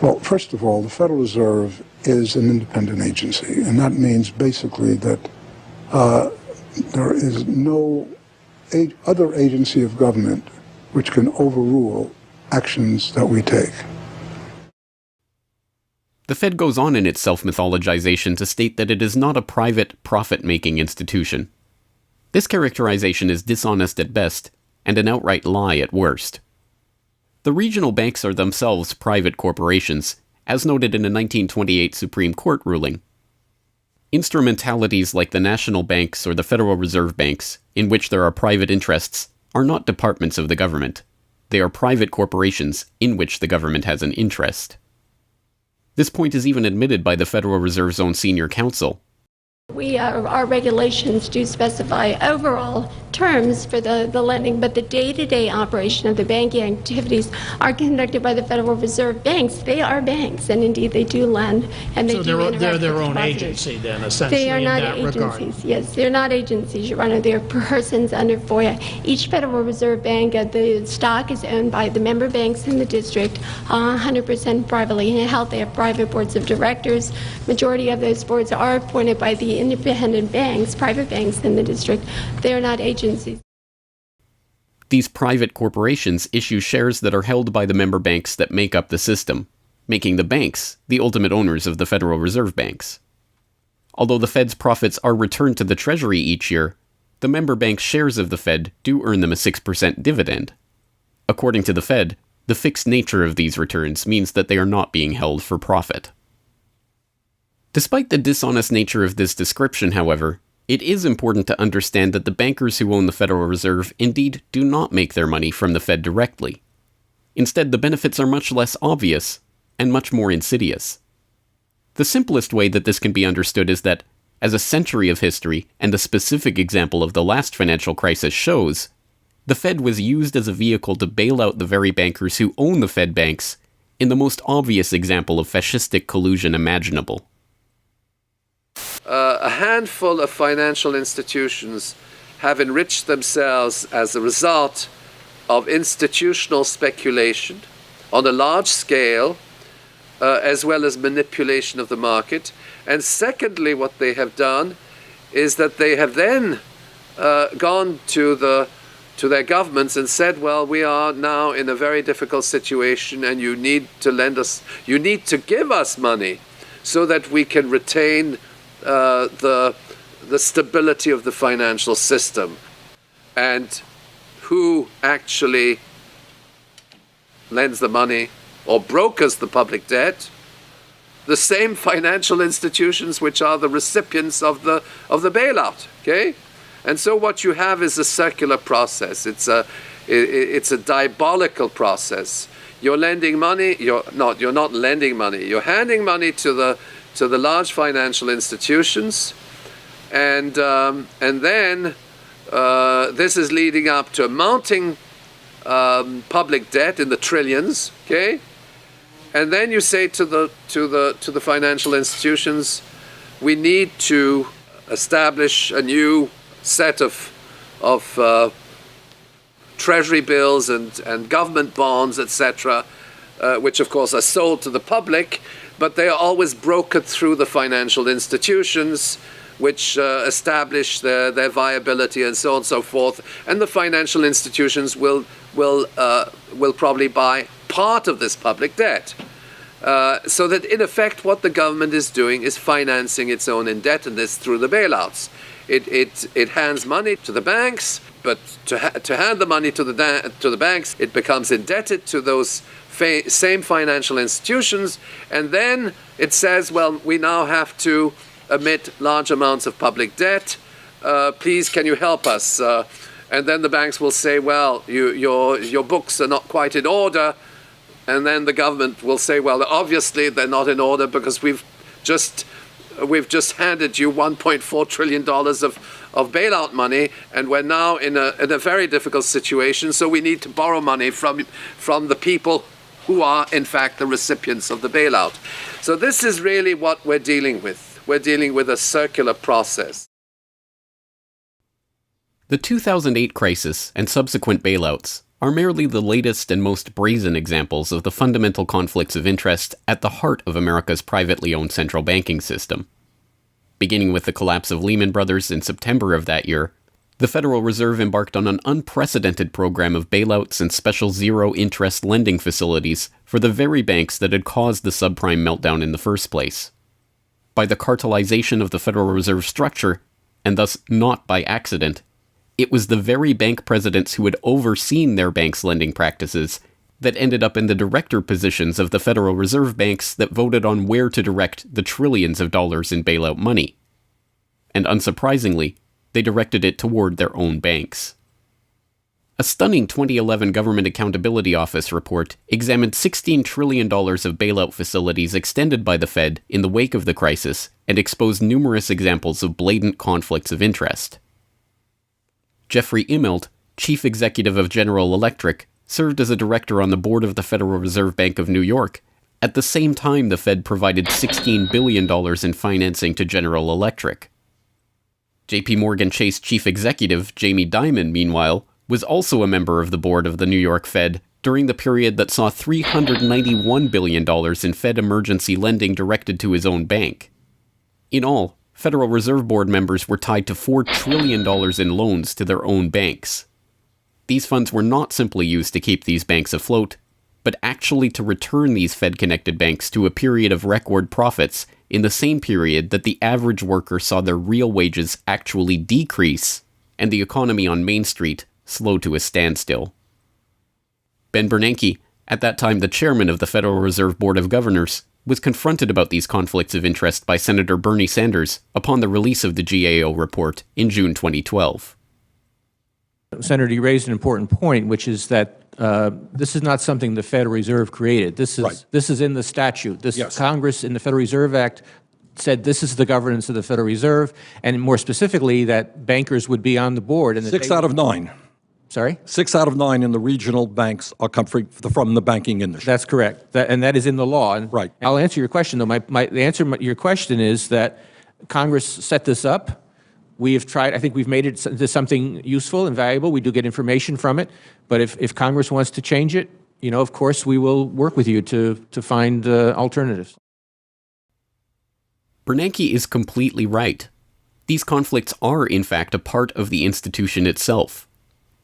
Well, first of all, the Federal Reserve is an independent agency, and that means basically that there is no other agency of government which can overrule actions that we take. The Fed goes on in its self-mythologization to state that it is not a private, profit-making institution. This characterization is dishonest at best, and an outright lie at worst. The regional banks are themselves private corporations, as noted in a 1928 Supreme Court ruling. Instrumentalities like the national banks or the Federal Reserve Banks, in which there are private interests, are not departments of the government. They are private corporations in which the government has an interest. This point is even admitted by the Federal Reserve's own senior counsel. Our regulations do specify overall terms for the lending, but the day-to-day operation of the banking activities are conducted by the Federal Reserve banks. They are banks, and indeed they do lend, and they do interact they're their with own depositors. agency then, essentially, They are not in that agencies. regard. Yes, they're not agencies, Your Honor. They're persons under FOIA. Each Federal Reserve Bank, the stock is owned by the member banks in the district, 100% privately held. They have private boards of directors. Majority of those boards are appointed by the independent banks, private banks in the district. They are not agencies. These private corporations issue shares that are held by the member banks that make up the system, making the banks the ultimate owners of the Federal Reserve Banks. Although the Fed's profits are returned to the Treasury each year, the member banks' shares of the Fed do earn them a 6% dividend. According to the Fed, the fixed nature of these returns means that they are not being held for profit. Despite the dishonest nature of this description, however, it is important to understand that the bankers who own the Federal Reserve indeed do not make their money from the Fed directly. Instead, the benefits are much less obvious and much more insidious. The simplest way that this can be understood is that, as a century of history and a specific example of the last financial crisis shows, the Fed was used as a vehicle to bail out the very bankers who own the Fed banks in the most obvious example of fascistic collusion imaginable. A handful of financial institutions have enriched themselves as a result of institutional speculation on a large scale as well as manipulation of the market. And secondly, what they have done is that they have then gone to their governments and said, well, we are now in a very difficult situation and you need to give us money so that we can retain the stability of the financial system. And who actually lends the money or brokers the public debt? The same financial institutions which are the recipients of the bailout. Okay, and so what you have is a circular process. It's a diabolical process. You're lending money. You're not lending money. You're handing money to the large financial institutions, and then this is leading up to a mounting public debt in the trillions. Okay. And then you say to the financial institutions, we need to establish a new set of treasury bills and government bonds, etc., which of course are sold to the public, but they are always brokered through the financial institutions, which establish their viability and so on and so forth. And the financial institutions will probably buy part of this public debt. So that in effect what the government is doing is financing its own indebtedness through the bailouts. It hands money to the banks, but to hand the money to the banks, it becomes indebted to those same financial institutions, and then it says, well, we now have to emit large amounts of public debt. Please, can you help us? And then the banks will say, well, your books are not quite in order. And then the government will say, well, obviously they're not in order because we've just handed you $1.4 trillion of bailout money, and we're now in a very difficult situation, so we need to borrow money from the people who are, in fact, the recipients of the bailout. So this is really what we're dealing with. We're dealing with a circular process. The 2008 crisis and subsequent bailouts are merely the latest and most brazen examples of the fundamental conflicts of interest at the heart of America's privately owned central banking system. Beginning with the collapse of Lehman Brothers in September of that year, the Federal Reserve embarked on an unprecedented program of bailouts and special zero-interest lending facilities for the very banks that had caused the subprime meltdown in the first place. By the cartelization of the Federal Reserve structure, and thus not by accident, it was the very bank presidents who had overseen their banks' lending practices that ended up in the director positions of the Federal Reserve banks that voted on where to direct the trillions of dollars in bailout money. And unsurprisingly, they directed it toward their own banks. A stunning 2011 Government Accountability Office report examined $16 trillion of bailout facilities extended by the Fed in the wake of the crisis and exposed numerous examples of blatant conflicts of interest. Jeffrey Immelt, chief executive of General Electric, served as a director on the board of the Federal Reserve Bank of New York, at the same time the Fed provided $16 billion in financing to General Electric. JP Morgan Chase chief executive Jamie Dimon, meanwhile, was also a member of the board of the New York Fed during the period that saw $391 billion in Fed emergency lending directed to his own bank. In all, Federal Reserve Board members were tied to $4 trillion in loans to their own banks. These funds were not simply used to keep these banks afloat, but actually to return these Fed-connected banks to a period of record profits in the same period that the average worker saw their real wages actually decrease and the economy on Main Street slow to a standstill. Ben Bernanke, at that time the chairman of the Federal Reserve Board of Governors, was confronted about these conflicts of interest by Senator Bernie Sanders upon the release of the GAO report in June 2012. Senator, you raised an important point, which is that this is not something the Federal Reserve created. This is in the statute. Congress in the Federal Reserve Act said this is the governance of the Federal Reserve, and more specifically that bankers would be on the board. And 6 out of 9. Sorry? 6 out of 9 in the regional banks are coming from the banking industry. That's correct, and that is in the law. And right. I'll answer your question, though. The answer to your question is that Congress set this up. We have tried, I think we've made it into something useful and valuable. We do get information from it. But if Congress wants to change it, of course, we will work with you to find alternatives. Bernanke is completely right. These conflicts are, in fact, a part of the institution itself.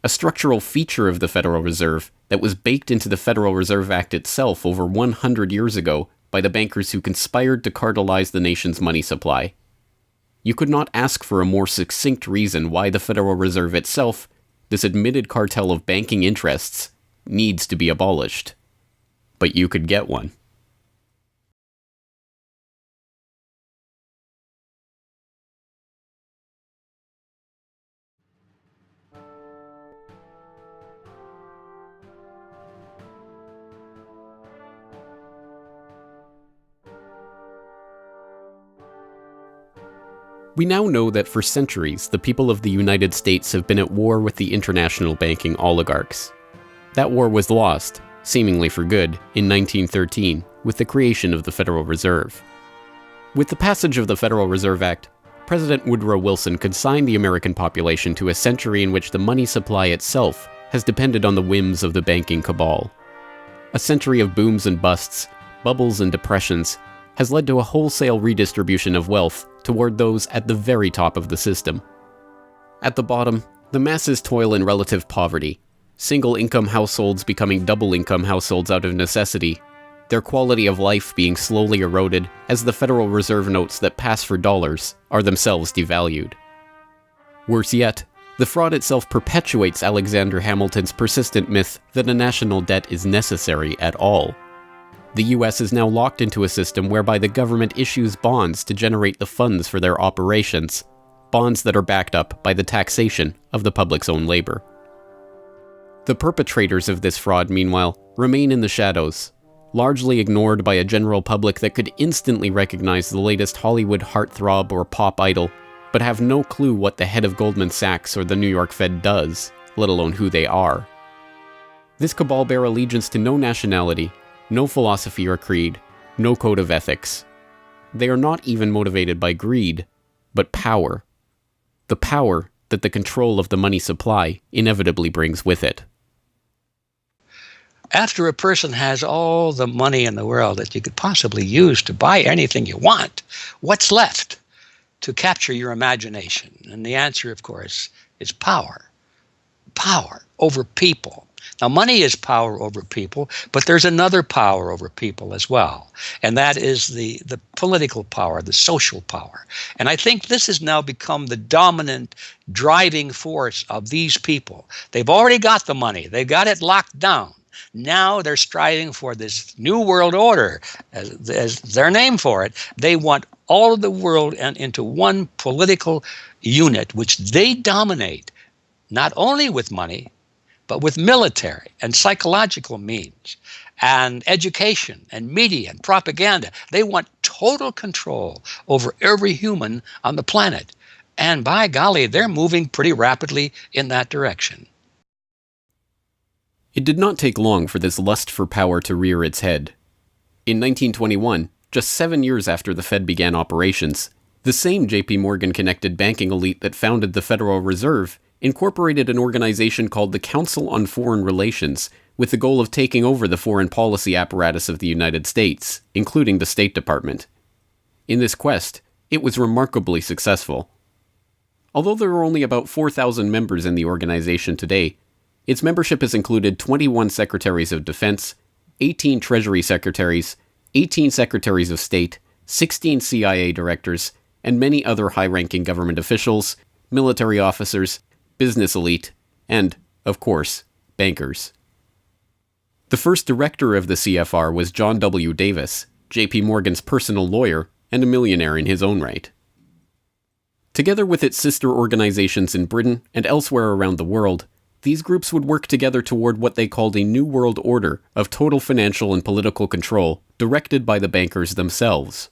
A structural feature of the Federal Reserve that was baked into the Federal Reserve Act itself over 100 years ago by the bankers who conspired to cartelize the nation's money supply. You could not ask for a more succinct reason why the Federal Reserve itself, this admitted cartel of banking interests, needs to be abolished. But you could get one. We now know that for centuries, the people of the United States have been at war with the international banking oligarchs. That war was lost, seemingly for good, in 1913, with the creation of the Federal Reserve. With the passage of the Federal Reserve Act, President Woodrow Wilson consigned the American population to a century in which the money supply itself has depended on the whims of the banking cabal. A century of booms and busts, bubbles and depressions, has led to a wholesale redistribution of wealth toward those at the very top of the system. At the bottom, the masses toil in relative poverty, single-income households becoming double-income households out of necessity, their quality of life being slowly eroded as the Federal Reserve notes that pass for dollars are themselves devalued. Worse yet, the fraud itself perpetuates Alexander Hamilton's persistent myth that a national debt is necessary at all. The US is now locked into a system whereby the government issues bonds to generate the funds for their operations, bonds that are backed up by the taxation of the public's own labor. The perpetrators of this fraud, meanwhile, remain in the shadows, largely ignored by a general public that could instantly recognize the latest Hollywood heartthrob or pop idol, but have no clue what the head of Goldman Sachs or the New York Fed does, let alone who they are. This cabal bear allegiance to no nationality, no philosophy or creed, no code of ethics. They are not even motivated by greed, but power. The power that the control of the money supply inevitably brings with it. After a person has all the money in the world that you could possibly use to buy anything you want, what's left to capture your imagination? And the answer, of course, is power. Power over people. Now, money is power over people, but there's another power over people as well, and that is the political power, the social power. And I think this has now become the dominant driving force of these people. They've already got the money. They've got it locked down. Now they're striving for this new world order, as their name for it. They want all of the world into one political unit, which they dominate, not only with money, but with military and psychological means and education and media and propaganda. They want total control over every human on the planet. And by golly, they're moving pretty rapidly in that direction. It did not take long for this lust for power to rear its head. In 1921, just 7 years after the Fed began operations, the same J.P. Morgan-connected banking elite that founded the Federal Reserve incorporated an organization called the Council on Foreign Relations with the goal of taking over the foreign policy apparatus of the United States, including the State Department. In this quest, it was remarkably successful. Although there are only about 4,000 members in the organization today, its membership has included 21 Secretaries of Defense, 18 Treasury Secretaries, 18 Secretaries of State, 16 CIA directors, and many other high-ranking government officials, military officers, business elite, and, of course, bankers. The first director of the CFR was John W. Davis, J.P. Morgan's personal lawyer and a millionaire in his own right. Together with its sister organizations in Britain and elsewhere around the world, these groups would work together toward what they called a new world order of total financial and political control directed by the bankers themselves.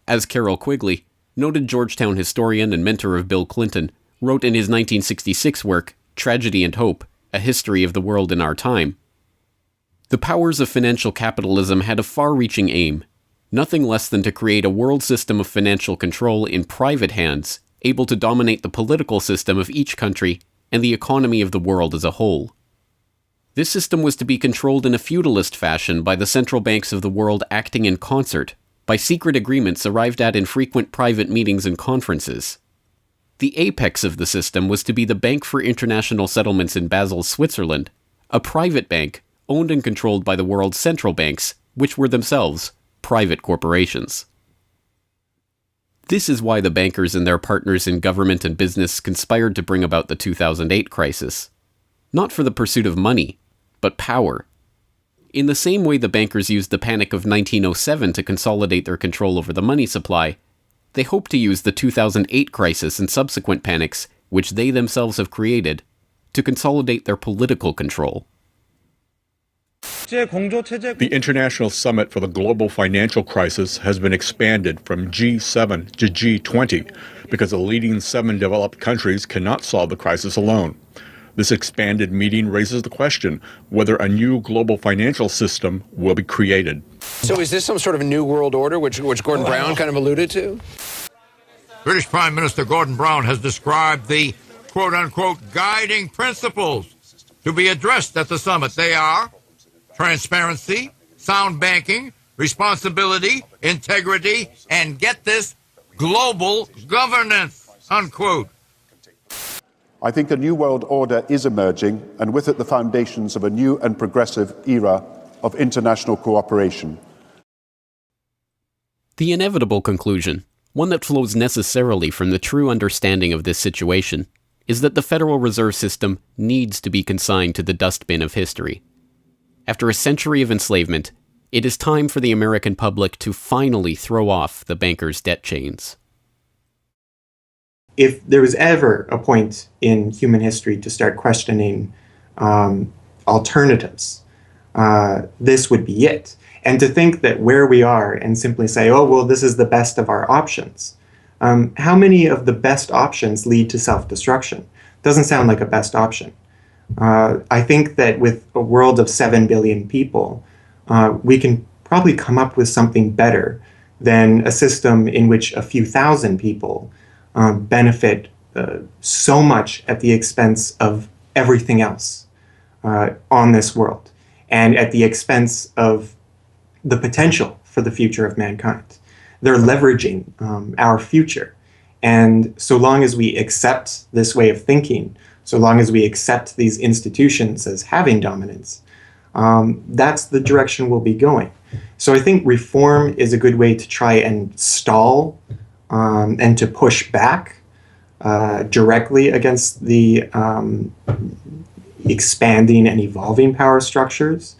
As Carroll Quigley, noted Georgetown historian and mentor of Bill Clinton, wrote in his 1966 work, Tragedy and Hope, A History of the World in Our Time, the powers of financial capitalism had a far-reaching aim, nothing less than to create a world system of financial control in private hands, able to dominate the political system of each country and the economy of the world as a whole. This system was to be controlled in a feudalist fashion by the central banks of the world acting in concert, by secret agreements arrived at in frequent private meetings and conferences. The apex of the system was to be the Bank for International Settlements in Basel, Switzerland, a private bank owned and controlled by the world's central banks, which were themselves private corporations. This is why the bankers and their partners in government and business conspired to bring about the 2008 crisis. Not for the pursuit of money, but power. In the same way the bankers used the panic of 1907 to consolidate their control over the money supply, they hope to use the 2008 crisis and subsequent panics, which they themselves have created, to consolidate their political control. The International Summit for the Global Financial Crisis has been expanded from G7 to G20 because the leading 7 developed countries cannot solve the crisis alone. This expanded meeting raises the question whether a new global financial system will be created. So is this some sort of a new world order, which Gordon Brown kind of alluded to? British Prime Minister Gordon Brown has described the quote-unquote guiding principles to be addressed at the summit. They are transparency, sound banking, responsibility, integrity, and get this, global governance, unquote. I think a new world order is emerging, and with it the foundations of a new and progressive era of international cooperation. The inevitable conclusion, one that flows necessarily from the true understanding of this situation, is that the Federal Reserve System needs to be consigned to the dustbin of history. After a century of enslavement, it is time for the American public to finally throw off the bankers' debt chains. If there was ever a point in human history to start questioning alternatives, this would be it. And to think that where we are and simply say, oh, well, this is the best of our options. How many of the best options lead to self-destruction? Doesn't sound like a best option. I think that with a world of 7 billion people, we can probably come up with something better than a system in which a few thousand people benefit so much at the expense of everything else on this world, and at the expense of the potential for the future of mankind. They're leveraging our future. And so long as we accept this way of thinking, so long as we accept these institutions as having dominance, that's the direction we'll be going. So I think reform is a good way to try and stall and to push back directly against the expanding and evolving power structures.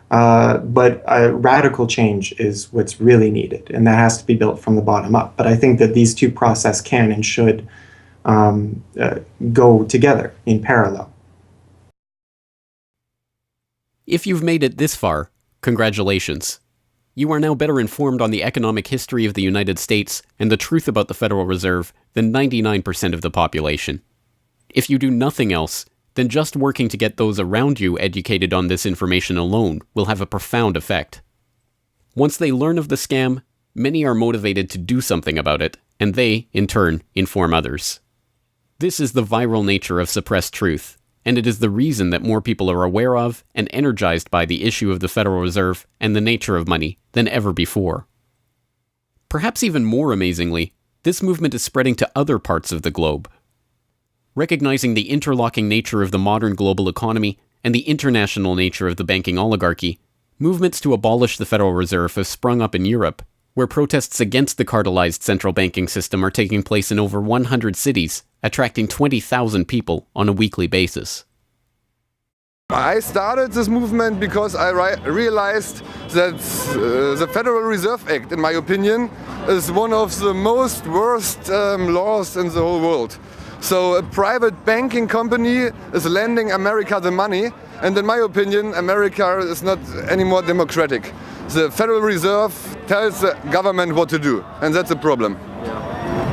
But radical change is what's really needed, and that has to be built from the bottom up. But I think that these two processes can and should go together in parallel. If you've made it this far, congratulations. You are now better informed on the economic history of the United States and the truth about the Federal Reserve than 99% of the population. If you do nothing else, then just working to get those around you educated on this information alone will have a profound effect. Once they learn of the scam, many are motivated to do something about it, and they, in turn, inform others. This is the viral nature of suppressed truth, and it is the reason that more people are aware of and energized by the issue of the Federal Reserve and the nature of money than ever before. Perhaps even more amazingly, this movement is spreading to other parts of the globe. Recognizing the interlocking nature of the modern global economy and the international nature of the banking oligarchy, movements to abolish the Federal Reserve have sprung up in Europe, where protests against the cartelized central banking system are taking place in over 100 cities, attracting 20,000 people on a weekly basis. I started this movement because I realized that the Federal Reserve Act, in my opinion, is one of the most worst laws in the whole world. So a private banking company is lending America the money, and in my opinion, America is not any more democratic. The Federal Reserve tells the government what to do, and that's a problem.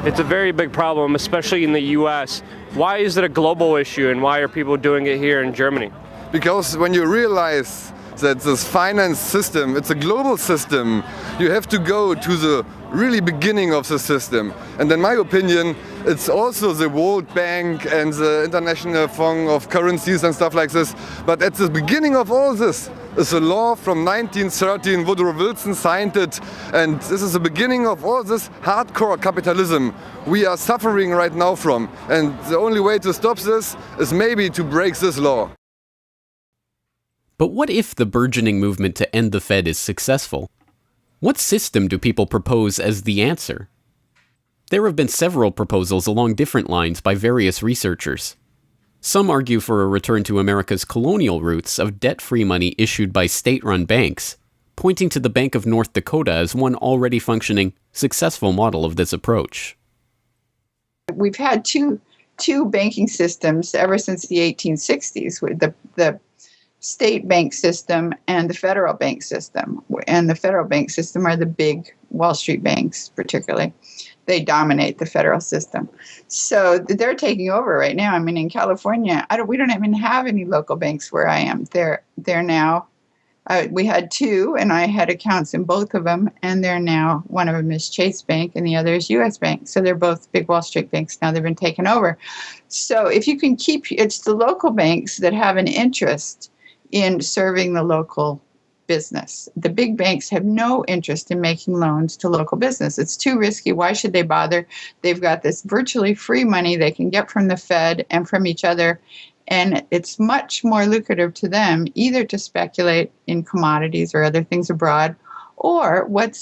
It's a very big problem, especially in the US. Why is it a global issue, and why are people doing it here in Germany? Because when you realize that this finance system, it's a global system, you have to go to the really beginning of the system. And in my opinion, it's also the World Bank and the International Fund of Currencies and stuff like this. But at the beginning of all this is a law from 1913. Woodrow Wilson signed it. And this is the beginning of all this hardcore capitalism we are suffering right now from. And the only way to stop this is maybe to break this law. But what if the burgeoning movement to end the Fed is successful? What system do people propose as the answer? There have been several proposals along different lines by various researchers. Some argue for a return to America's colonial roots of debt-free money issued by state-run banks, pointing to the Bank of North Dakota as one already functioning, successful model of this approach. We've had two banking systems ever since the 1860s, with the state bank system and the federal bank system. And the federal bank system are the big Wall Street banks, particularly. They dominate the federal system. So they're taking over right now. I mean, in California, we don't even have any local banks where I am. They're now, we had two, and I had accounts in both of them, and they're now, one of them is Chase Bank, and the other is U.S. Bank. So they're both big Wall Street banks now. They've been taken over. So if you can keep, it's the local banks that have an interest in serving the local business. The big banks have no interest in making loans to local business. It's too risky. Why should they bother? They've got this virtually free money they can get from the Fed and from each other, and it's much more lucrative to them either to speculate in commodities or other things abroad, or what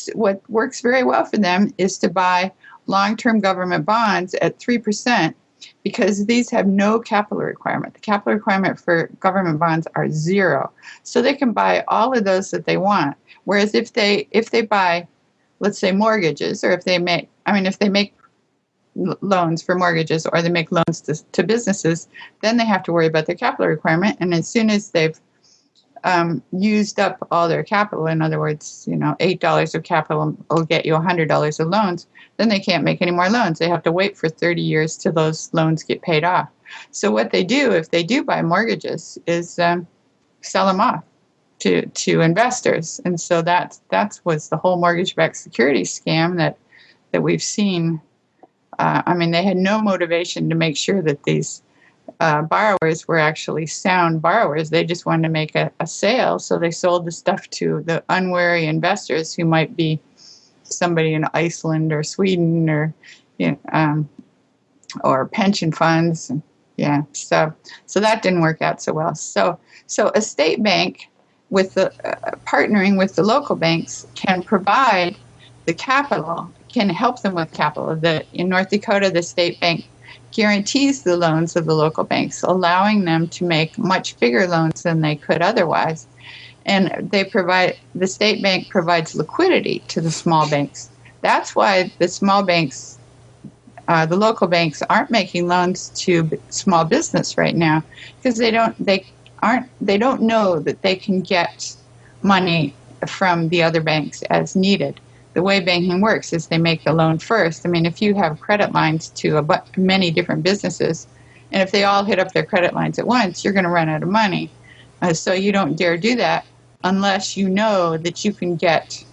works very well for them is to buy long-term government bonds at 3%, because these have no capital requirement. The capital requirement for government bonds are zero. So they can buy all of those that they want. Whereas if they buy, let's say, mortgages, or if they make loans for mortgages, or they make loans to businesses, then they have to worry about their capital requirement. And as soon as they've used up all their capital, in other words, $8 of capital will get you $100 of loans, then they can't make any more loans. They have to wait for 30 years till those loans get paid off. So what they do, if they do buy mortgages, is sell them off to investors. And so that was the whole mortgage-backed securities scam that we've seen. They had no motivation to make sure that these borrowers were actually sound borrowers. They just wanted to make a sale, so they sold the stuff to the unwary investors who might be somebody in Iceland or Sweden or pension funds. Yeah, so that didn't work out so well. So a state bank with the partnering with the local banks can provide the capital, can help them with capital. In North Dakota, the state bank guarantees the loans of the local banks, allowing them to make much bigger loans than they could otherwise. And the state bank provides liquidity to the small banks. That's why the small banks, the local banks, aren't making loans to small business right now, because they don't know that they can get money from the other banks as needed. The way banking works is they make the loan first. I mean, if you have credit lines to many different businesses, and if they all hit up their credit lines at once, you're going to run out of money. So you don't dare do that unless you know that you can get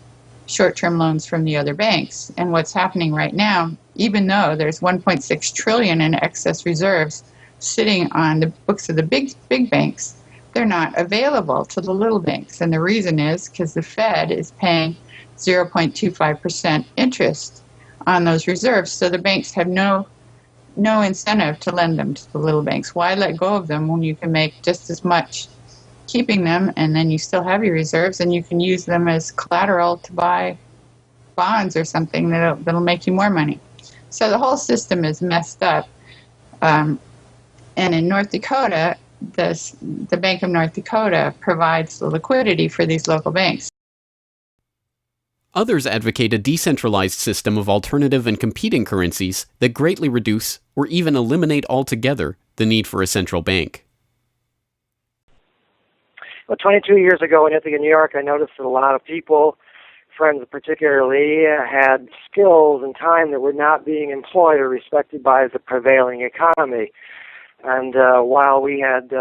short-term loans from the other banks. And what's happening right now, even though there's $1.6 trillion in excess reserves sitting on the books of the big banks, they're not available to the little banks. And the reason is because the Fed is paying 0.25% interest on those reserves. So the banks have no incentive to lend them to the little banks. Why let go of them when you can make just as much keeping them, and then you still have your reserves, and you can use them as collateral to buy bonds or something that'll make you more money. So the whole system is messed up. And in North Dakota, the Bank of North Dakota provides the liquidity for these local banks. Others advocate a decentralized system of alternative and competing currencies that greatly reduce or even eliminate altogether the need for a central bank. Well, 22 years ago in Ithaca, New York, I noticed that a lot of people, friends particularly, had skills and time that were not being employed or respected by the prevailing economy. And while we had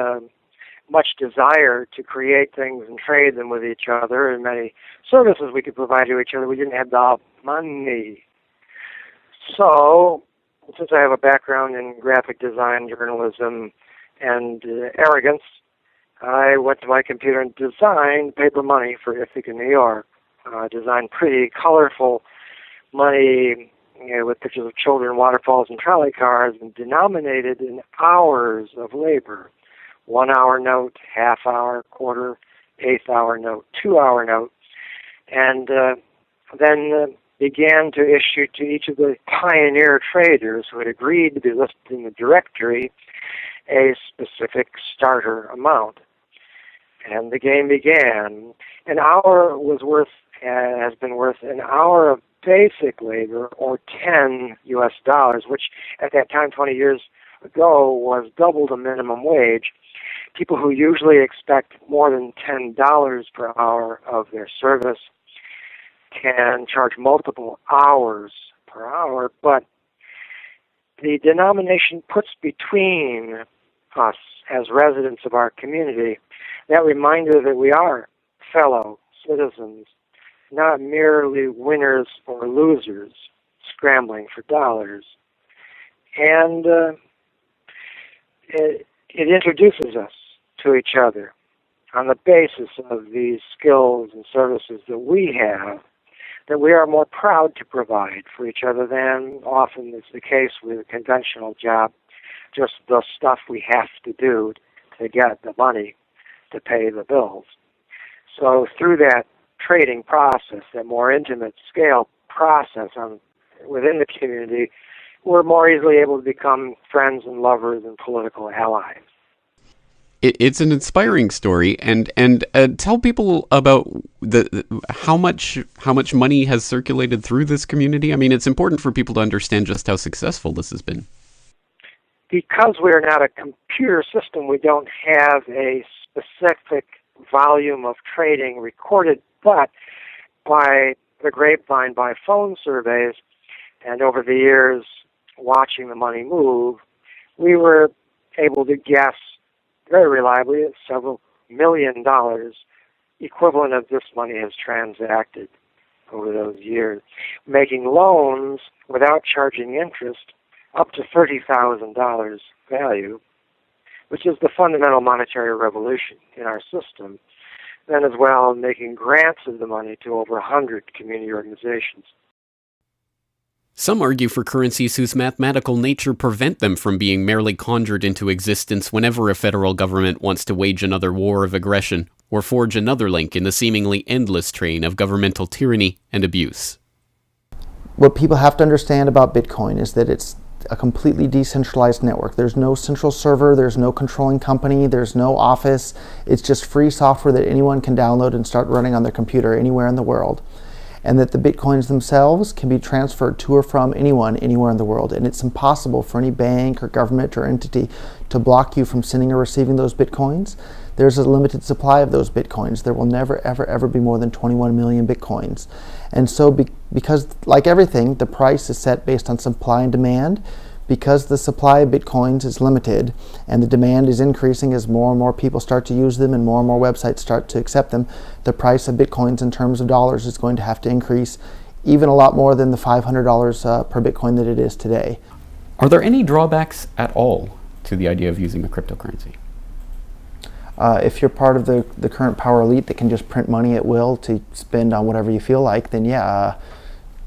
much desire to create things and trade them with each other, and many services we could provide to each other. We didn't have the money. So, since I have a background in graphic design, journalism, and arrogance, I went to my computer and designed paper money for Ithaca, New York. Designed pretty colorful money, with pictures of children, waterfalls, and trolley cars, and denominated in hours of labor. 1 hour note, half hour, quarter, eighth hour note, 2 hour note, and then began to issue to each of the pioneer traders who had agreed to be listed in the directory a specific starter amount. And the game began. An hour has been worth an hour of basic labor, or $10 US, which at that time, 20 years ago, was double the minimum wage. People who usually expect more than $10 per hour of their service can charge multiple hours per hour, but the denomination puts between us as residents of our community that reminder that we are fellow citizens, not merely winners or losers scrambling for dollars. And it introduces us to each other on the basis of these skills and services that we have, that we are more proud to provide for each other than often is the case with a conventional job, just the stuff we have to do to get the money to pay the bills. So through that trading process, that more intimate scale process within the community, we're more easily able to become friends and lovers and political allies. It's an inspiring story, and tell people about how much money has circulated through this community. I mean, it's important for people to understand just how successful this has been. Because we're not a computer system, we don't have a specific volume of trading recorded, but by the grapevine, by phone surveys, and over the years watching the money move, we were able to guess very reliably at several $1 million equivalent of this money has transacted over those years, making loans without charging interest up to $30,000 value, which is the fundamental monetary revolution in our system. Then as well, making grants of the money to over 100 community organizations. Some argue for currencies whose mathematical nature prevent them from being merely conjured into existence whenever a federal government wants to wage another war of aggression or forge another link in the seemingly endless train of governmental tyranny and abuse. What people have to understand about Bitcoin is that it's a completely decentralized network. There's no central server, there's no controlling company, there's no office. It's just free software that anyone can download and start running on their computer anywhere in the world. And that the Bitcoins themselves can be transferred to or from anyone, anywhere in the world. And it's impossible for any bank or government or entity to block you from sending or receiving those Bitcoins. There's a limited supply of those Bitcoins. There will never, ever, ever be more than 21 million Bitcoins. And so because, like everything, the price is set based on supply and demand, because the supply of Bitcoins is limited and the demand is increasing as more and more people start to use them and more websites start to accept them, the price of Bitcoins in terms of dollars is going to have to increase even a lot more than the $500 per Bitcoin that it is today. Are there any drawbacks at all to the idea of using a cryptocurrency? If you're part of the current power elite that can just print money at will to spend on whatever you feel like, then yeah,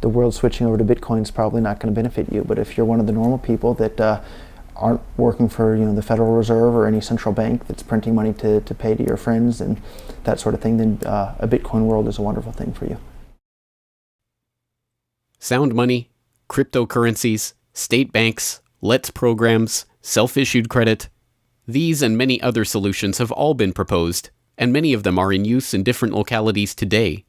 the world switching over to Bitcoin is probably not going to benefit you. But if you're one of the normal people that aren't working for the Federal Reserve or any central bank that's printing money to pay to your friends and that sort of thing, then a Bitcoin world is a wonderful thing for you. Sound money, cryptocurrencies, state banks, LETS programs, self-issued credit. These and many other solutions have all been proposed, and many of them are in use in different localities today.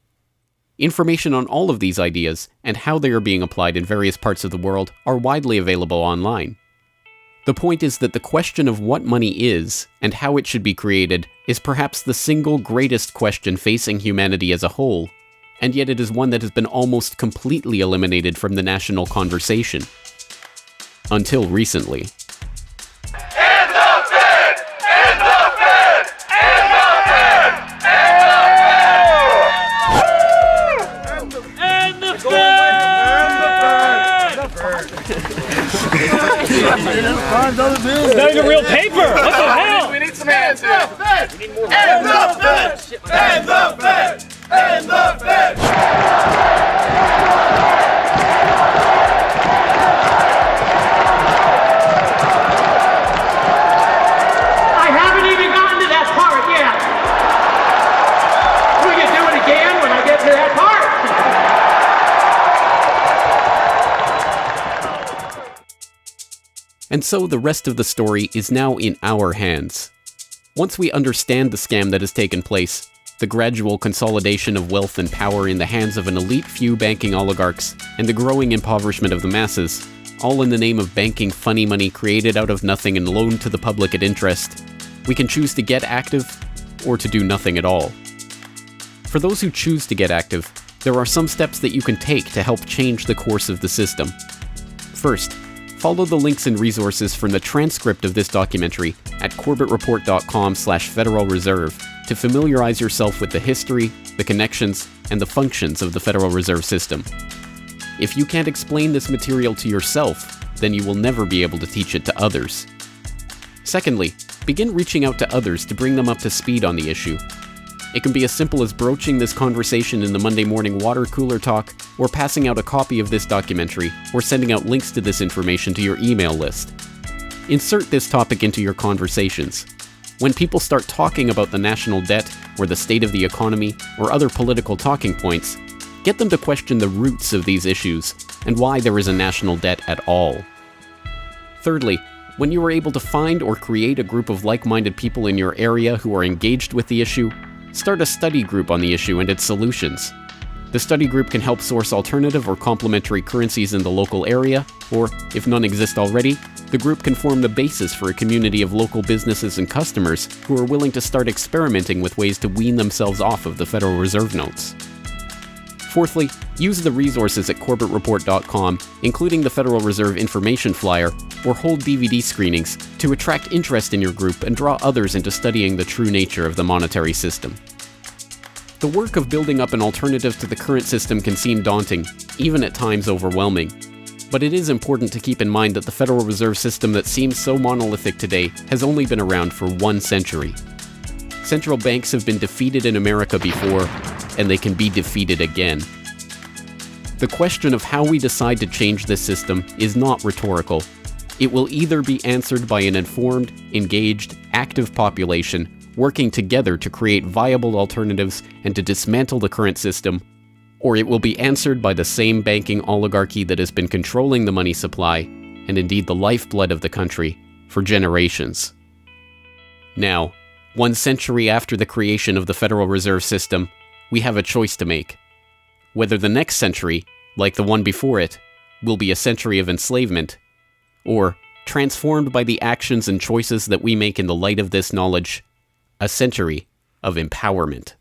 Information on all of these ideas and how they are being applied in various parts of the world are widely available online. The point is that the question of what money is and how it should be created is perhaps the single greatest question facing humanity as a whole, and yet it is one that has been almost completely eliminated from the national conversation. Until recently. End the Fed! End the Fed! Fed! And the Fed! And the Fed! And the Fed! I haven't even gotten to that part yet. Will you do it again when I get to that part? And so the rest of the story is now in our hands. Once we understand the scam that has taken place, the gradual consolidation of wealth and power in the hands of an elite few banking oligarchs, and the growing impoverishment of the masses, all in the name of banking funny money created out of nothing and loaned to the public at interest, we can choose to get active or to do nothing at all. For those who choose to get active, there are some steps that you can take to help change the course of the system. First, follow the links and resources from the transcript of this documentary at corbettreport.com/Federal Reserve to familiarize yourself with the history, the connections, and the functions of the Federal Reserve System. If you can't explain this material to yourself, then you will never be able to teach it to others. Secondly, begin reaching out to others to bring them up to speed on the issue. It can be as simple as broaching this conversation in the Monday morning water cooler talk, or passing out a copy of this documentary, or sending out links to this information to your email list. Insert this topic into your conversations. When people start talking about the national debt, or the state of the economy, or other political talking points, get them to question the roots of these issues, and why there is a national debt at all. Thirdly, when you are able to find or create a group of like-minded people in your area who are engaged with the issue, start a study group on the issue and its solutions. The study group can help source alternative or complementary currencies in the local area, or, if none exist already, the group can form the basis for a community of local businesses and customers who are willing to start experimenting with ways to wean themselves off of the Federal Reserve notes. Fourthly, use the resources at corbettreport.com, including the Federal Reserve information flyer, or hold DVD screenings, to attract interest in your group and draw others into studying the true nature of the monetary system. The work of building up an alternative to the current system can seem daunting, even at times overwhelming. But it is important to keep in mind that the Federal Reserve System that seems so monolithic today has only been around for 1 century. Central banks have been defeated in America before, and they can be defeated again. The question of how we decide to change this system is not rhetorical. It will either be answered by an informed, engaged, active population working together to create viable alternatives and to dismantle the current system, or it will be answered by the same banking oligarchy that has been controlling the money supply, and indeed the lifeblood of the country, for generations. Now, 1 century after the creation of the Federal Reserve System, we have a choice to make. Whether the next century, like the one before it, will be a century of enslavement, or, transformed by the actions and choices that we make in the light of this knowledge, a century of empowerment.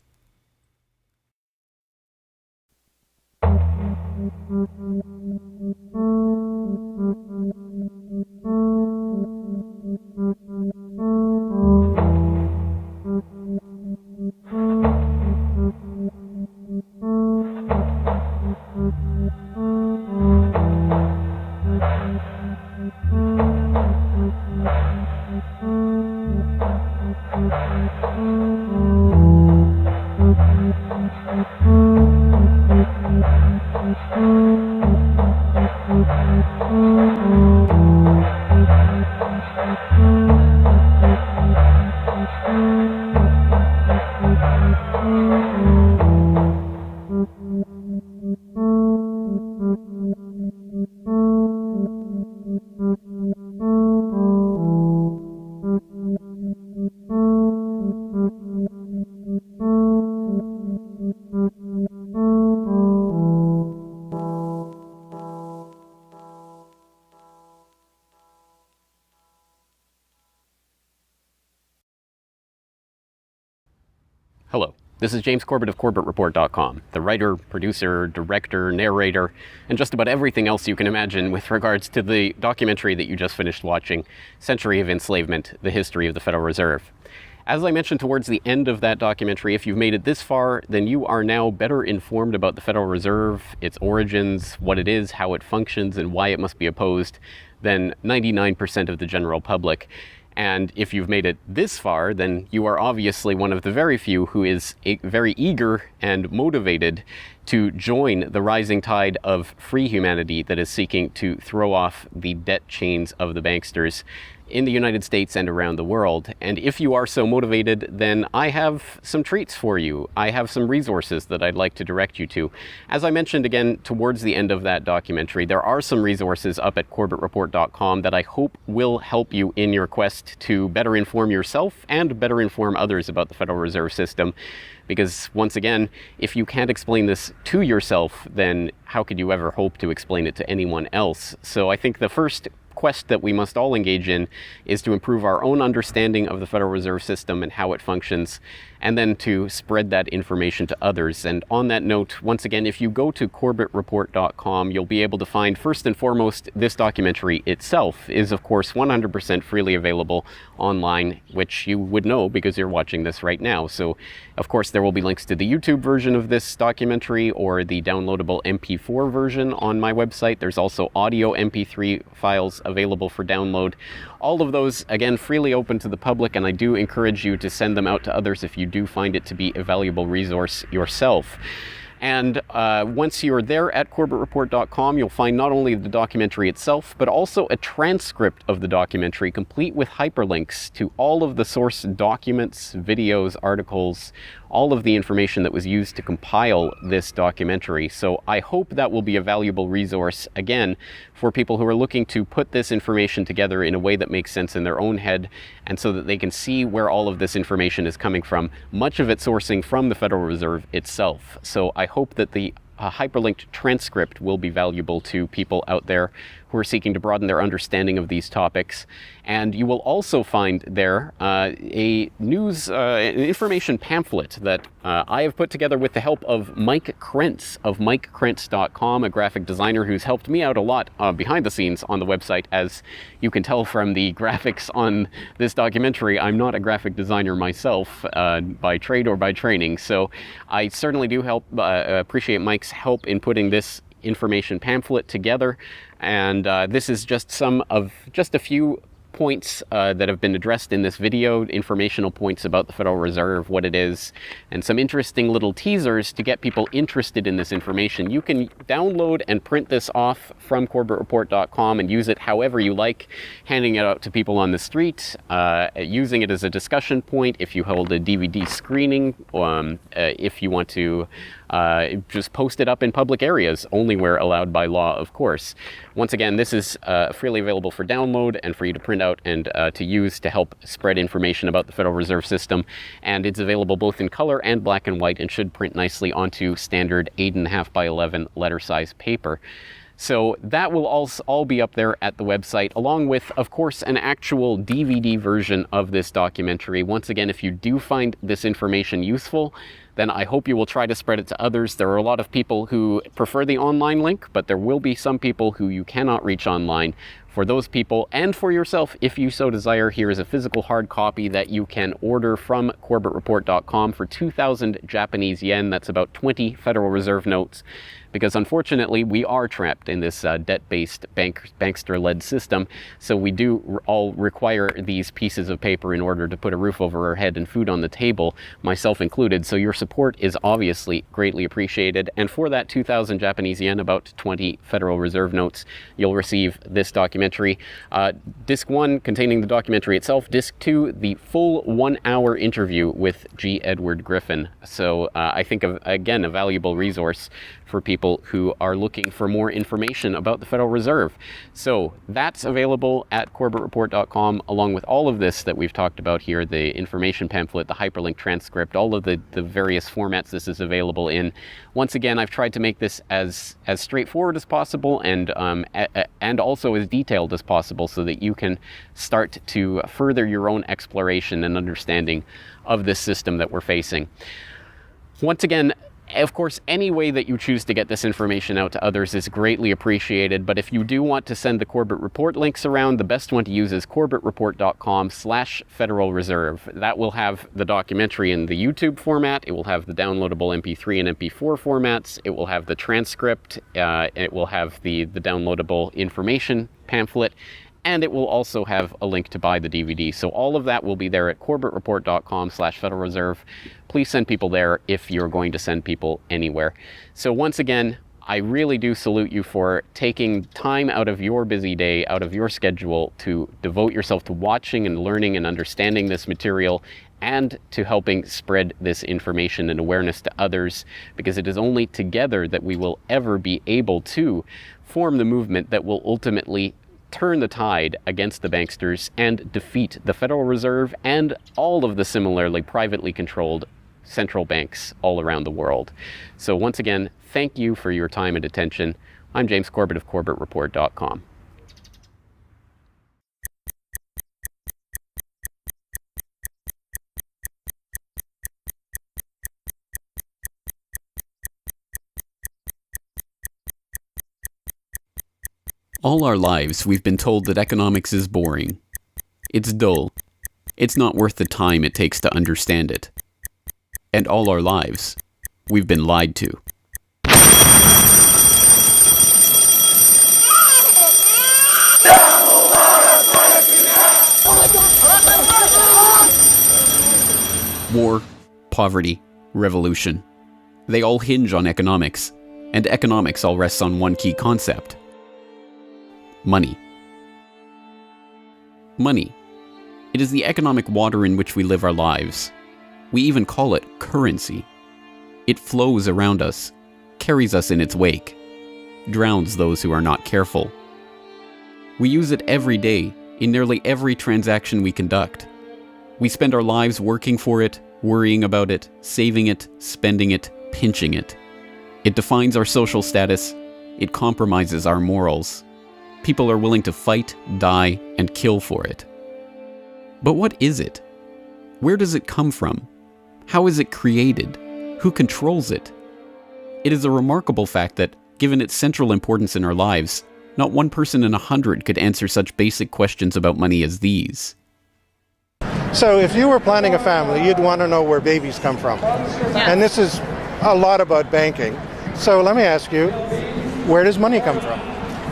Hello, this is James Corbett of CorbettReport.com, the writer, producer, director, narrator, and just about everything else you can imagine with regards to the documentary that you just finished watching, Century of Enslavement, The History of the Federal Reserve. As I mentioned towards the end of that documentary, if you've made it this far, then you are now better informed about the Federal Reserve, its origins, what it is, how it functions, and why it must be opposed than 99% of the general public. And if you've made it this far, then you are obviously one of the very few who is very eager and motivated to join the rising tide of free humanity that is seeking to throw off the debt chains of the banksters in the United States and around the world. And if you are so motivated, then I have some treats for you. I have some resources that I'd like to direct you to. As I mentioned again towards the end of that documentary, there are some resources up at corbettreport.com that I hope will help you in your quest to better inform yourself and better inform others about the Federal Reserve System. Because once again, if you can't explain this to yourself, then how could you ever hope to explain it to anyone else? So I think the first quest that we must all engage in is to improve our own understanding of the Federal Reserve System and how it functions, and then to spread that information to others. And on that note, once again, if you go to corbettreport.com, you'll be able to find, first and foremost, this documentary itself is, of course, 100% freely available online, which you would know because you're watching this right now. So, of course, there will be links to the YouTube version of this documentary or the downloadable MP4 version on my website. There's also audio MP3 files available for download. All of those, again, freely open to the public, and I do encourage you to send them out to others if you do find it to be a valuable resource yourself. And once you're there at corbettreport.com, you'll find not only the documentary itself, but also a transcript of the documentary, complete with hyperlinks to all of the source documents, videos, articles, all of the information that was used to compile this documentary. So I hope that will be a valuable resource, again, for people who are looking to put this information together in a way that makes sense in their own head, and so that they can see where all of this information is coming from, much of it sourcing from the Federal Reserve itself. So I hope that the hyperlinked transcript will be valuable to people out there who are seeking to broaden their understanding of these topics. And you will also find there a news information pamphlet that I have put together with the help of Mike Krentz of MikeKrentz.com, a graphic designer who's helped me out a lot behind the scenes on the website. As you can tell from the graphics on this documentary, I'm not a graphic designer myself by trade or by training. So I certainly do appreciate Mike's help in putting this information pamphlet together. And this is just a few points that have been addressed in this video, informational points about the Federal Reserve, what it is, and some interesting little teasers to get people interested in this information. You can download and print this off from corbettreport.com and use it however you like, handing it out to people on the street, using it as a discussion point if you hold a DVD screening, if you want to just post it up in public areas, only where allowed by law, of course. Once again, this is freely available for download and for you to print out and to use to help spread information about the Federal Reserve System. And it's available both in color and black and white and should print nicely onto standard 8.5 by 11 letter size paper. So that will all be up there at the website, along with, of course, an actual DVD version of this documentary. Once again, if you do find this information useful, then I hope you will try to spread it to others. There are a lot of people who prefer the online link, but there will be some people who you cannot reach online. For those people, and for yourself, if you so desire, here is a physical hard copy that you can order from corbettreport.com for 2,000 Japanese yen. That's about 20 Federal Reserve notes. Because unfortunately, we are trapped in this debt-based bankster-led system. So we do all require these pieces of paper in order to put a roof over our head and food on the table, myself included. So your support is obviously greatly appreciated. And for that 2,000 Japanese yen, about 20 Federal Reserve notes, you'll receive this documentary. Disc 1 containing the documentary itself. Disc 2, the full 1-hour interview with G. Edward Griffin. So I think, again, a valuable resource for people who are looking for more information about the Federal Reserve. So that's available at corbettreport.com, along with all of this that we've talked about here, the information pamphlet, the hyperlink transcript, all of the various formats this is available in. Once again, I've tried to make this as straightforward as possible and also as detailed as possible so that you can start to further your own exploration and understanding of this system that we're facing. Once again, of course, any way that you choose to get this information out to others is greatly appreciated, but if you do want to send the Corbett Report links around, the best one to use is corbettreport.com/Federal Reserve. That will have the documentary in the YouTube format, it will have the downloadable MP3 and MP4 formats, it will have the transcript, it will have the downloadable information pamphlet, And it will also have a link to buy the DVD. So all of that will be there at corbettreport.com/Federal Reserve. Please send people there if you're going to send people anywhere. So once again, I really do salute you for taking time out of your busy day, out of your schedule, to devote yourself to watching and learning and understanding this material, and to helping spread this information and awareness to others, because it is only together that we will ever be able to form the movement that will ultimately turn the tide against the banksters and defeat the Federal Reserve and all of the similarly privately controlled central banks all around the world. So once again, thank you for your time and attention. I'm James Corbett of CorbettReport.com. All our lives, we've been told that economics is boring. It's dull. It's not worth the time it takes to understand it. And all our lives, we've been lied to. War, poverty, revolution. They all hinge on economics, and economics all rests on one key concept. Money. Money. It is the economic water in which we live our lives. We even call it currency. It flows around us, carries us in its wake, drowns those who are not careful. We use it every day, in nearly every transaction we conduct. We spend our lives working for it, worrying about it, saving it, spending it, pinching it. It defines our social status. It compromises our morals. People are willing to fight, die, and kill for it. But what is it? Where does it come from? How is it created? Who controls it? It is a remarkable fact that, given its central importance in our lives, not one person in 100 could answer such basic questions about money as these. So if you were planning a family, you'd want to know where babies come from. Yeah. And this is a lot about banking. So let me ask you, where does money come from?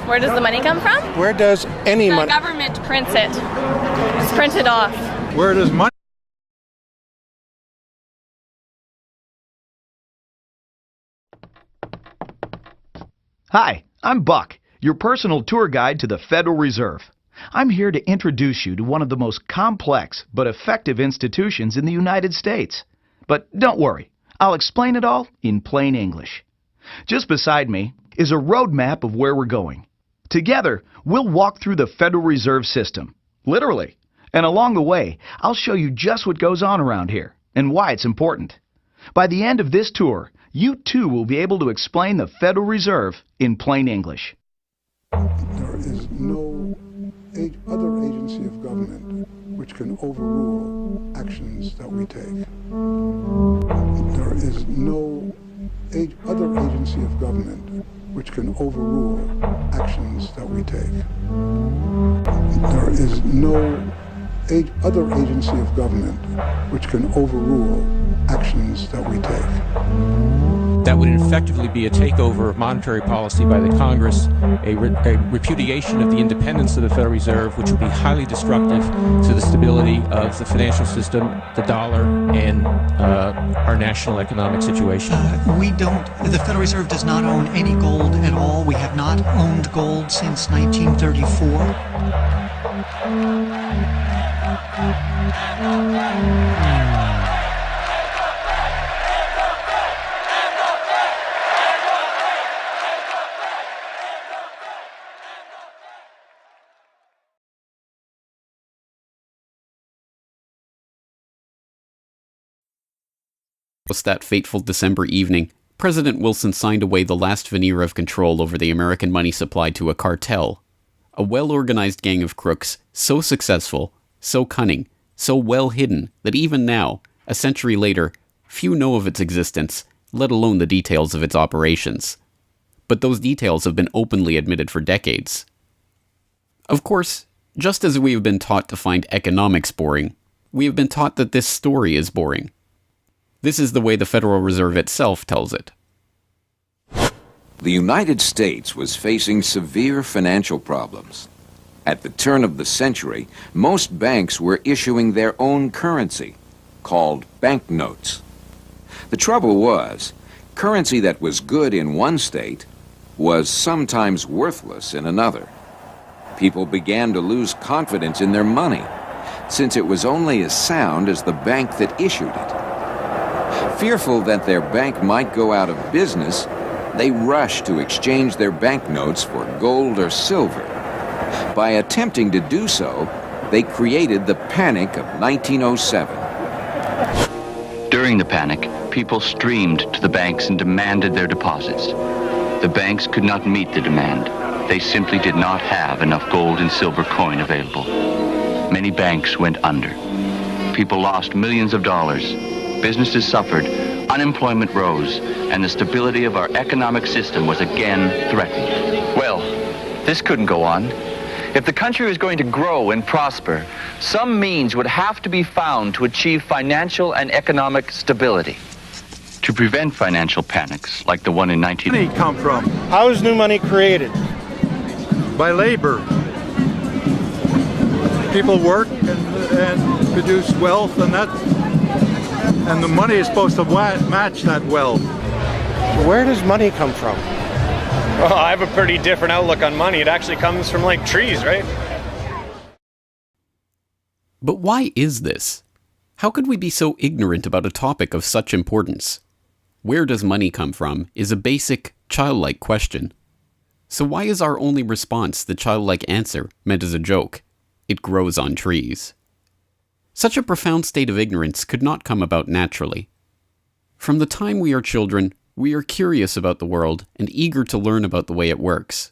Where does the money come from? Where does any money? The government prints it. It's printed off. Where does money? Hi, I'm Buck, your personal tour guide to the Federal Reserve. I'm here to introduce you to one of the most complex but effective institutions in the United States. But don't worry, I'll explain it all in plain English. Just beside me is a roadmap of where we're going. Together, we'll walk through the Federal Reserve System, literally. And along the way, I'll show you just what goes on around here and why it's important. By the end of this tour, you too will be able to explain the Federal Reserve in plain English. There is no other agency of government which can overrule actions that we take. There is no other agency of government which can overrule actions that we take. There is no other agency of government which can overrule actions that we take. That would effectively be a takeover of monetary policy by the Congress, a repudiation of the independence of the Federal Reserve, which would be highly destructive to the stability of the financial system, the dollar, and our national economic situation. The Federal Reserve does not own any gold at all. We have not owned gold since 1934. That fateful December evening, President Wilson signed away the last veneer of control over the American money supply to a cartel, a well-organized gang of crooks so successful, so cunning, so well hidden that even now, a century later, few know of its existence, let alone the details of its operations. But those details have been openly admitted for decades. Of course, just as we have been taught to find economics boring, we have been taught that this story is boring. This is the way the Federal Reserve itself tells it. The United States was facing severe financial problems. At the turn of the century, most banks were issuing their own currency, called banknotes. The trouble was, currency that was good in one state was sometimes worthless in another. People began to lose confidence in their money, since it was only as sound as the bank that issued it. Fearful that their bank might go out of business, they rushed to exchange their banknotes for gold or silver. By attempting to do so, they created the Panic of 1907. During the panic, people streamed to the banks and demanded their deposits. The banks could not meet the demand. They simply did not have enough gold and silver coin available. Many banks went under. People lost millions of dollars. Businesses suffered, unemployment rose, and the stability of our economic system was again threatened. Well, this couldn't go on. If the country was going to grow and prosper, some means would have to be found to achieve financial and economic stability. To prevent financial panics like the one in 19... Money come from? How is new money created? By labor. People work and produce wealth, and the money is supposed to match that wealth. Where does money come from? Well, I have a pretty different outlook on money. It actually comes from, like, trees, right? But why is this? How could we be so ignorant about a topic of such importance? Where does money come from is a basic, childlike question. So why is our only response the childlike answer meant as a joke? It grows on trees. Such a profound state of ignorance could not come about naturally. From the time we are children, we are curious about the world and eager to learn about the way it works.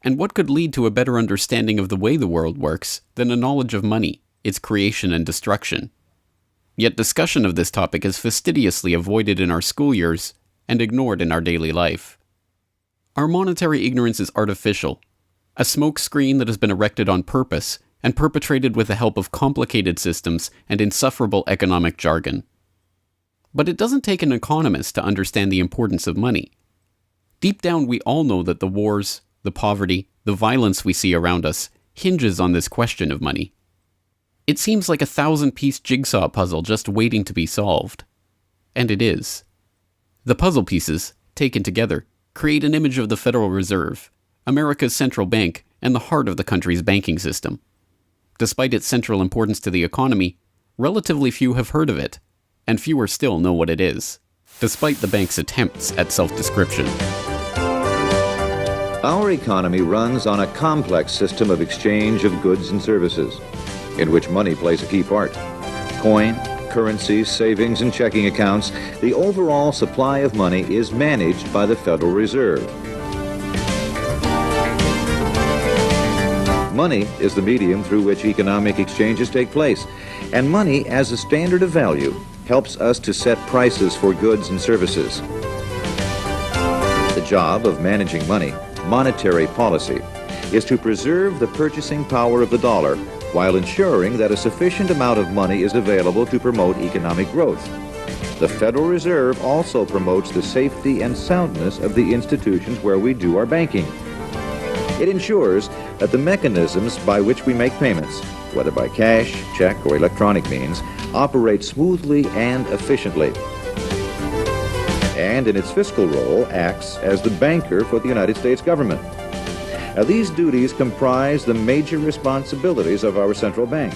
And what could lead to a better understanding of the way the world works than a knowledge of money, its creation and destruction? Yet discussion of this topic is fastidiously avoided in our school years and ignored in our daily life. Our monetary ignorance is artificial, a smoke screen that has been erected on purpose and perpetrated with the help of complicated systems and insufferable economic jargon. But it doesn't take an economist to understand the importance of money. Deep down, we all know that the wars, the poverty, the violence we see around us hinges on this question of money. It seems like a 1,000-piece jigsaw puzzle just waiting to be solved. And it is. The puzzle pieces, taken together, create an image of the Federal Reserve, America's central bank and the heart of the country's banking system. Despite its central importance to the economy, relatively few have heard of it, and fewer still know what it is, despite the bank's attempts at self-description. Our economy runs on a complex system of exchange of goods and services, in which money plays a key part. Coin, currency, savings, and checking accounts, the overall supply of money is managed by the Federal Reserve. Money is the medium through which economic exchanges take place, and money as a standard of value helps us to set prices for goods and services. The job of managing money, monetary policy, is to preserve the purchasing power of the dollar while ensuring that a sufficient amount of money is available to promote economic growth. The Federal Reserve also promotes the safety and soundness of the institutions where we do our banking. It ensures that the mechanisms by which we make payments, whether by cash, check, or electronic means, operate smoothly and efficiently. And in its fiscal role, acts as the banker for the United States government. Now, these duties comprise the major responsibilities of our central bank.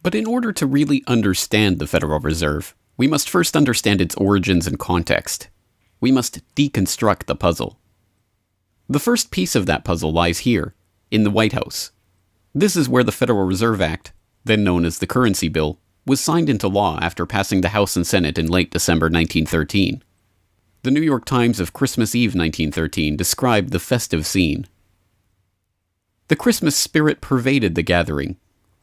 But in order to really understand the Federal Reserve, we must first understand its origins and context. We must deconstruct the puzzle. The first piece of that puzzle lies here, in the White House. This is where the Federal Reserve Act, then known as the Currency Bill, was signed into law after passing the House and Senate in late December 1913. The New York Times of Christmas Eve 1913 described the festive scene. The Christmas spirit pervaded the gathering.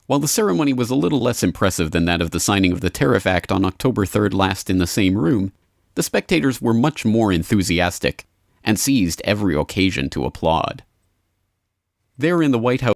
While the ceremony was a little less impressive than that of the signing of the Tariff Act on October 3rd last in the same room, the spectators were much more enthusiastic and seized every occasion to applaud. There in the White House,